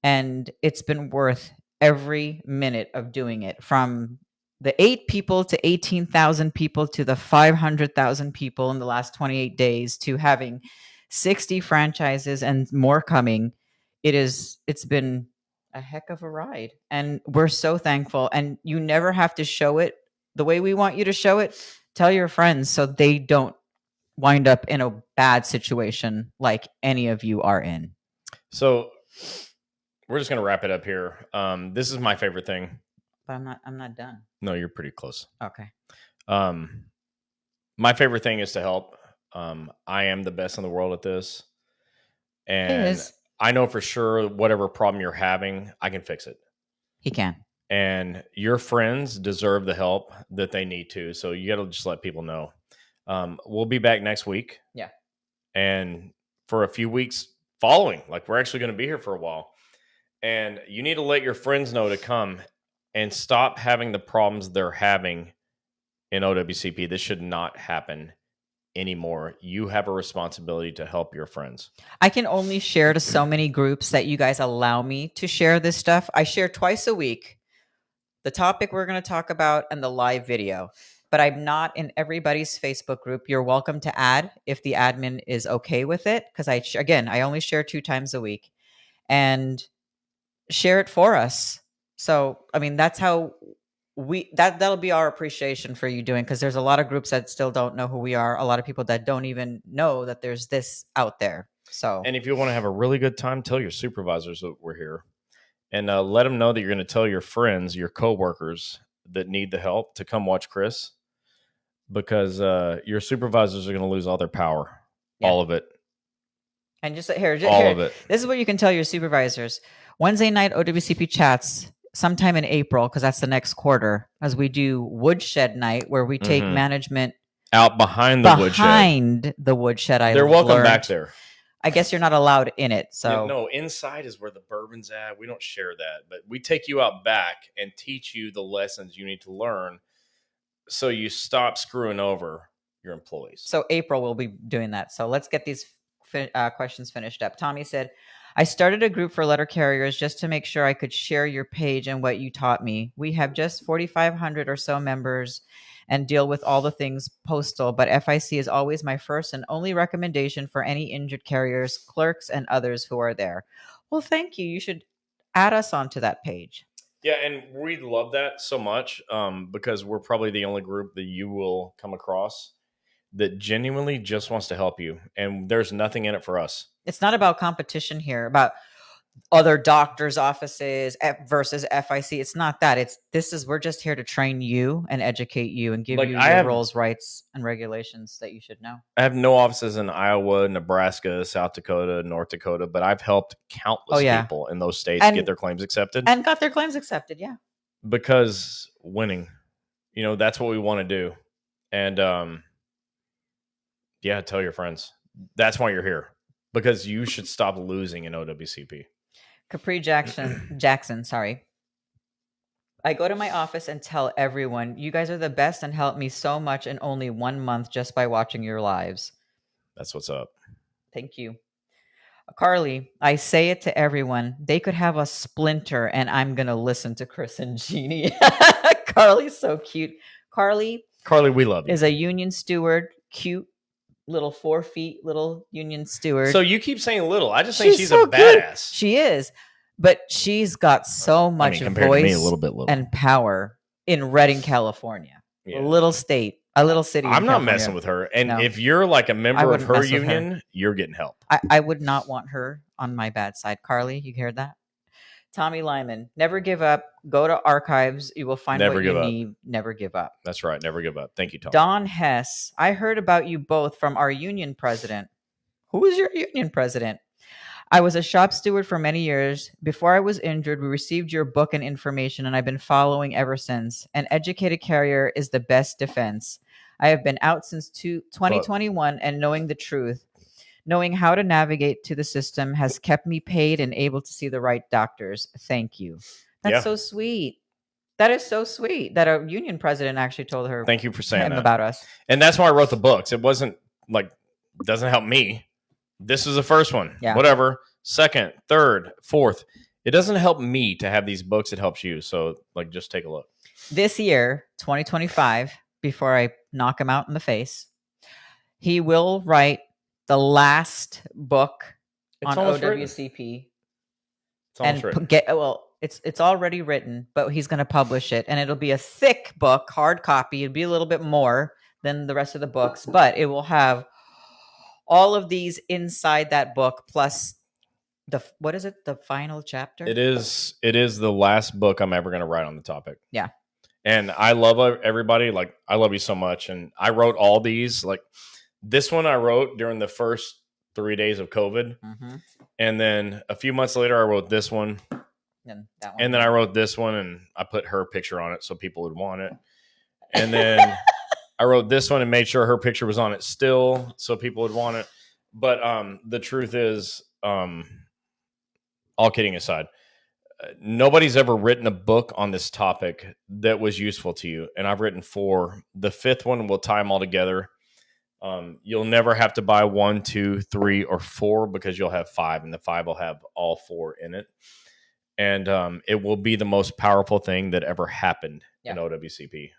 and it's been worth every minute of doing it, from the 8 people to 18,000 people to the 500,000 people in the last 28 days to having 60 franchises and more coming. It's been a heck of a ride and we're so thankful. And you never have to show it the way we want you to show it. Tell your friends so they don't wind up in a bad situation like any of you are in. So we're just going to wrap it up here. This is my favorite thing. But I'm not done. No, you're pretty close. Okay. My favorite thing is to help. I am the best in the world at this. And I know for sure whatever problem you're having, I can fix it. He can. And your friends deserve the help that they need to. So you got to just let people know. We'll be back next week. Yeah. And for a few weeks following, like we're actually going to be here for a while. And you need to let your friends know to come and stop having the problems they're having in OWCP. This should not happen anymore. You have a responsibility to help your friends. I can only share to so many groups that you guys allow me to share this stuff. I share twice a week the topic we're going to talk about and the live video, but I'm not in everybody's Facebook group. You're welcome to add if the admin is okay with it, because I only share 2 times a week, and share it for us. So, I mean, that's how that'll be our appreciation for you doing, because there's a lot of groups that still don't know who we are. A lot of people that don't even know that there's this out there. So, and if you want to have a really good time, tell your supervisors that we're here, and let them know that you're going to tell your friends, your coworkers that need the help to come watch Chris, because your supervisors are going to lose all their power, all of it. And just here, of it. This is what you can tell your supervisors. Wednesday night OWCP chats sometime in April, because that's the next quarter, as we do woodshed night, where we take management out behind the woodshed. They're welcome back there. I guess you're not allowed in it. So no, inside is where the bourbon's at. We don't share that, but we take you out back and teach you the lessons you need to learn so you stop screwing over your employees. So April will be doing that. So let's get these questions finished up. Tommy said, I started a group for letter carriers just to make sure I could share your page and what you taught me. We have just 4,500 or so members and deal with all the things postal, but FIC is always my first and only recommendation for any injured carriers, clerks, and others who are there. Well, thank you. You should add us onto that page. Yeah, and we love that so much because we're probably the only group that you will come across that genuinely just wants to help you, and there's nothing in it for us. It's not about competition here, about other doctors' offices versus FIC. It's not that. We're just here to train you and educate you and give you your roles, rights, and regulations that you should know. I have no offices in Iowa, Nebraska, South Dakota, North Dakota, but I've helped countless people in those states get their claims accepted. And got their claims accepted, yeah. Because winning, that's what we want to do. And yeah, tell your friends. That's why you're here. Because you should stop losing in OWCP. Capri Jackson, sorry. I go to my office and tell everyone, you guys are the best and helped me so much in only 1 month just by watching your lives. That's what's up. Thank you. Carly, I say it to everyone. They could have a splinter and I'm going to listen to Chris and Gini. Carly's so cute. Carly, we love you. Is a union steward, cute little 4 feet little union steward. So you keep saying little. I just think she's so a badass. She is. But she's got so much voice me, a little bit little. And power in Redding, California. Yeah. A little state, a little city. I'm not messing with her. And if you're like a member of her union, you're getting help. I would not want her on my bad side. Carly, you heard that? Tommy Lyman, never give up. Go to archives. You will find what you need. Never give up. That's right. Never give up. Thank you, Tommy. Don Hess, I heard about you both from our union president. Who is your union president? I was a shop steward for many years. Before I was injured, we received your book and information, and I've been following ever since. An educated carrier is the best defense. I have been out since 2021, and knowing the truth, knowing how to navigate to the system has kept me paid and able to see the right doctors. Thank you. That's so sweet. That is so sweet that a union president actually told her. Thank you for saying that about us. And that's why I wrote the books. It wasn't like, doesn't help me. This is the first one. Yeah. Whatever. Second, third, fourth. It doesn't help me to have these books. It helps you. So just take a look. This year, 2025, before I knock him out in the face, he will write the last book on OWCP. It's almost written. It's already written, but he's going to publish it, and it'll be a thick book, hard copy. It'll be a little bit more than the rest of the books, but it will have all of these inside that book, plus the final chapter. It is the last book I'm ever going to write on the topic. Yeah. And I love everybody. I love you so much. And I wrote all these. This one I wrote during the first 3 days of COVID. Mm-hmm. And then a few months later, I wrote this one. And then I wrote this one, and I put her picture on it so people would want it. And then I wrote this one and made sure her picture was on it still so people would want it. But the truth is, all kidding aside, nobody's ever written a book on this topic that was useful to you. And I've written 4. The 5th one will tie them all together. You'll never have to buy 1, 2, 3, or 4 because you'll have 5, and the 5 will have all 4 in it. And it will be the most powerful thing that ever happened in OWCP.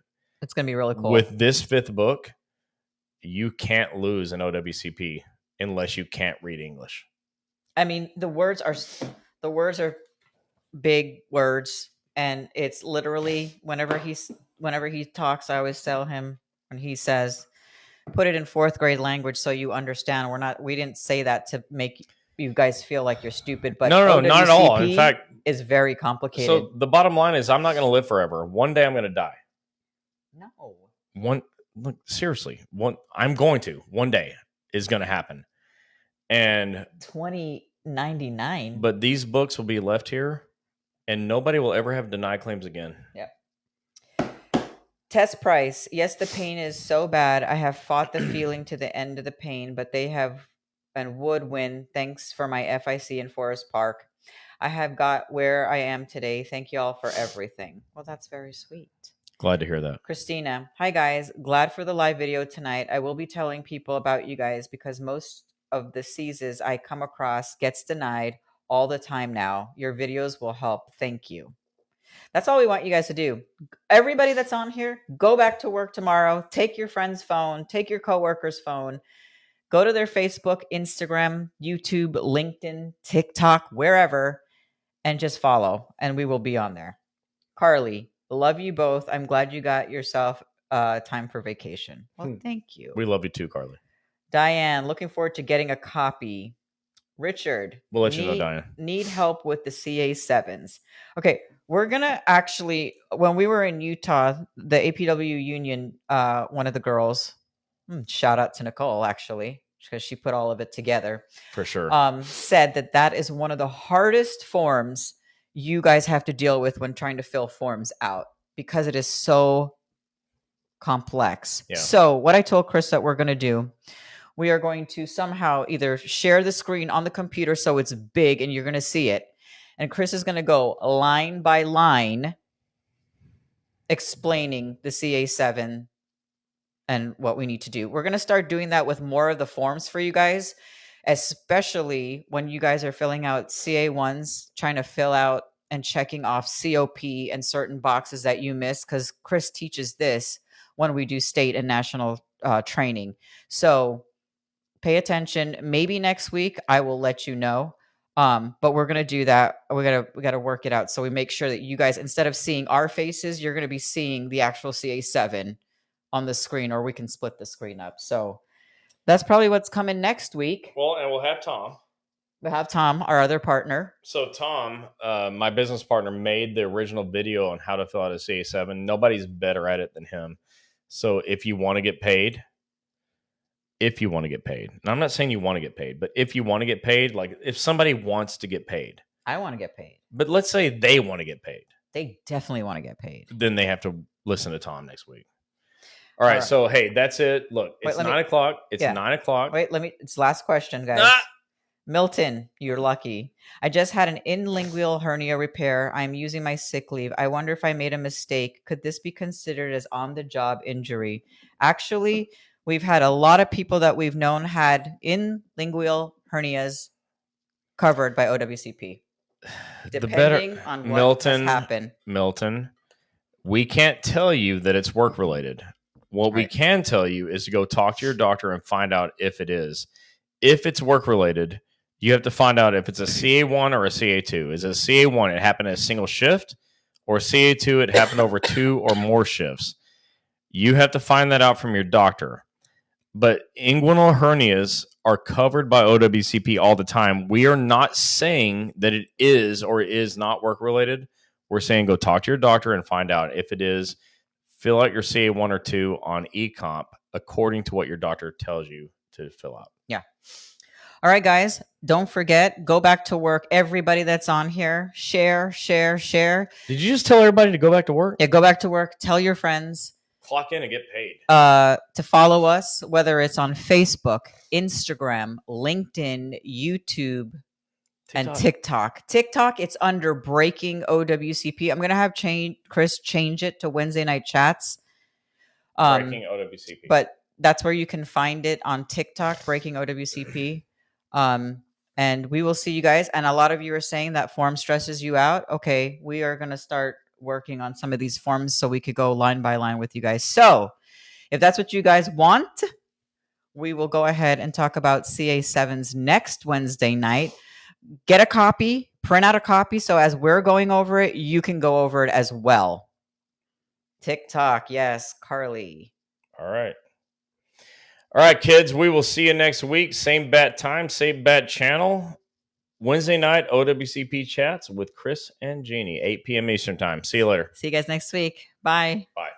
It's going to be really cool. With this 5th book, you can't lose in OWCP unless you can't read English. I mean, the words are big words, and it's literally whenever he talks, I always tell him when he says, put it in 4th grade language so you understand. We didn't say that to make you guys feel like you're stupid, but no, not at all. In fact, is very complicated. So the bottom line is, I'm not going to live forever. One day I'm going to die. No. Seriously, I'm going to. One day is going to happen. And 2099. But these books will be left here, and nobody will ever have denied claims again. Yep. Test Price. Yes, the pain is so bad. I have fought the feeling to the end of the pain, but they have and would win. Thanks for my FIC in Forest Park. I have got where I am today. Thank you all for everything. Well, that's very sweet. Glad to hear that. Christina, hi guys. Glad for the live video tonight. I will be telling people about you guys because most of the C's I come across gets denied all the time now. Your videos will help. Thank you. That's all we want you guys to do. Everybody that's on here, go back to work tomorrow. Take your friend's phone, take your coworker's phone, go to their Facebook, Instagram, YouTube, LinkedIn, TikTok, wherever, and just follow, and we will be on there. Carly, love you both. I'm glad you got yourself time for vacation. Well, thank you. We love you too, Carly. Diane, looking forward to getting a copy. Richard, we'll let you know, Diane. Need help with the CA7s. Okay, we're going to actually, when we were in Utah, the APW union, one of the girls, shout out to Nicole, actually, because she put all of it together. For sure. Said that is one of the hardest forms you guys have to deal with when trying to fill forms out because it is so complex. Yeah. So what I told Chris that we're going to do, we are going to somehow either share the screen on the computer so it's big and you're going to see it. And Chris is going to go line by line explaining the CA7 and what we need to do. We're going to start doing that with more of the forms for you guys, especially when you guys are filling out CA1s, trying to fill out and checking off COP and certain boxes that you miss, because Chris teaches this when we do state and national training. So pay attention. Maybe next week I will let you know. But we're gonna do that. We gotta work it out so we make sure that you guys, instead of seeing our faces, you're gonna be seeing the actual CA7 on the screen, or we can split the screen up. So that's probably what's coming next week. Well, and we'll have Tom. We'll have Tom, our other partner. So Tom, my business partner, made the original video on how to fill out a CA7. Nobody's better at it than him. So if you want to get paid, and I'm not saying you want to get paid, but if you want to get paid, like if somebody wants to get paid. I want to get paid. But let's say they want to get paid. They definitely want to get paid. Then they have to listen to Tom next week. All right. So, hey, that's it. Look, it's 9 o'clock. It's 9 o'clock. Wait, it's last question, guys. Milton, you're lucky. I just had an inlingual hernia repair. I'm using my sick leave. I wonder if I made a mistake. Could this be considered as on-the-job injury? Actually, we've had a lot of people that we've known had inlingual hernias covered by OWCP. Depending on what has happened. Milton, we can't tell you that it's work-related. What we can tell you is to go talk to your doctor and find out if it is. If it's work-related, you have to find out if it's a CA1 or a CA2. Is it a CA1, it happened in a single shift, or CA2, it happened over 2 or more shifts. You have to find that out from your doctor. But inguinal hernias are covered by OWCP all the time. We are not saying that it is or is not work-related. We're saying go talk to your doctor and find out if it is. Fill out your CA1 or 2 on eComp according to what your doctor tells you to fill out. Yeah. All right, guys, don't forget, go back to work. Everybody that's on here, share. Did you just tell everybody to go back to work? Yeah, go back to work. Tell your friends. Clock in and get paid. To follow us, whether it's on Facebook, Instagram, LinkedIn, YouTube, and TikTok. TikTok, it's under Breaking OWCP. I'm going to have Chris change it to Wednesday Night Chats. Breaking OWCP. But that's where you can find it on TikTok, Breaking OWCP. And we will see you guys. And a lot of you are saying that form stresses you out. Okay, we are going to start working on some of these forms so we could go line by line with you guys. So if that's what you guys want, we will go ahead and talk about CA7s next Wednesday night. Get a copy, print out a copy. So as we're going over it, you can go over it as well. TikTok. Yes, Carly. All right, kids, we will see you next week. Same bat time, same bat channel. Wednesday night, OWCP Chats with Chris and Gini, 8 p.m. Eastern Time. See you later. See you guys next week. Bye. Bye.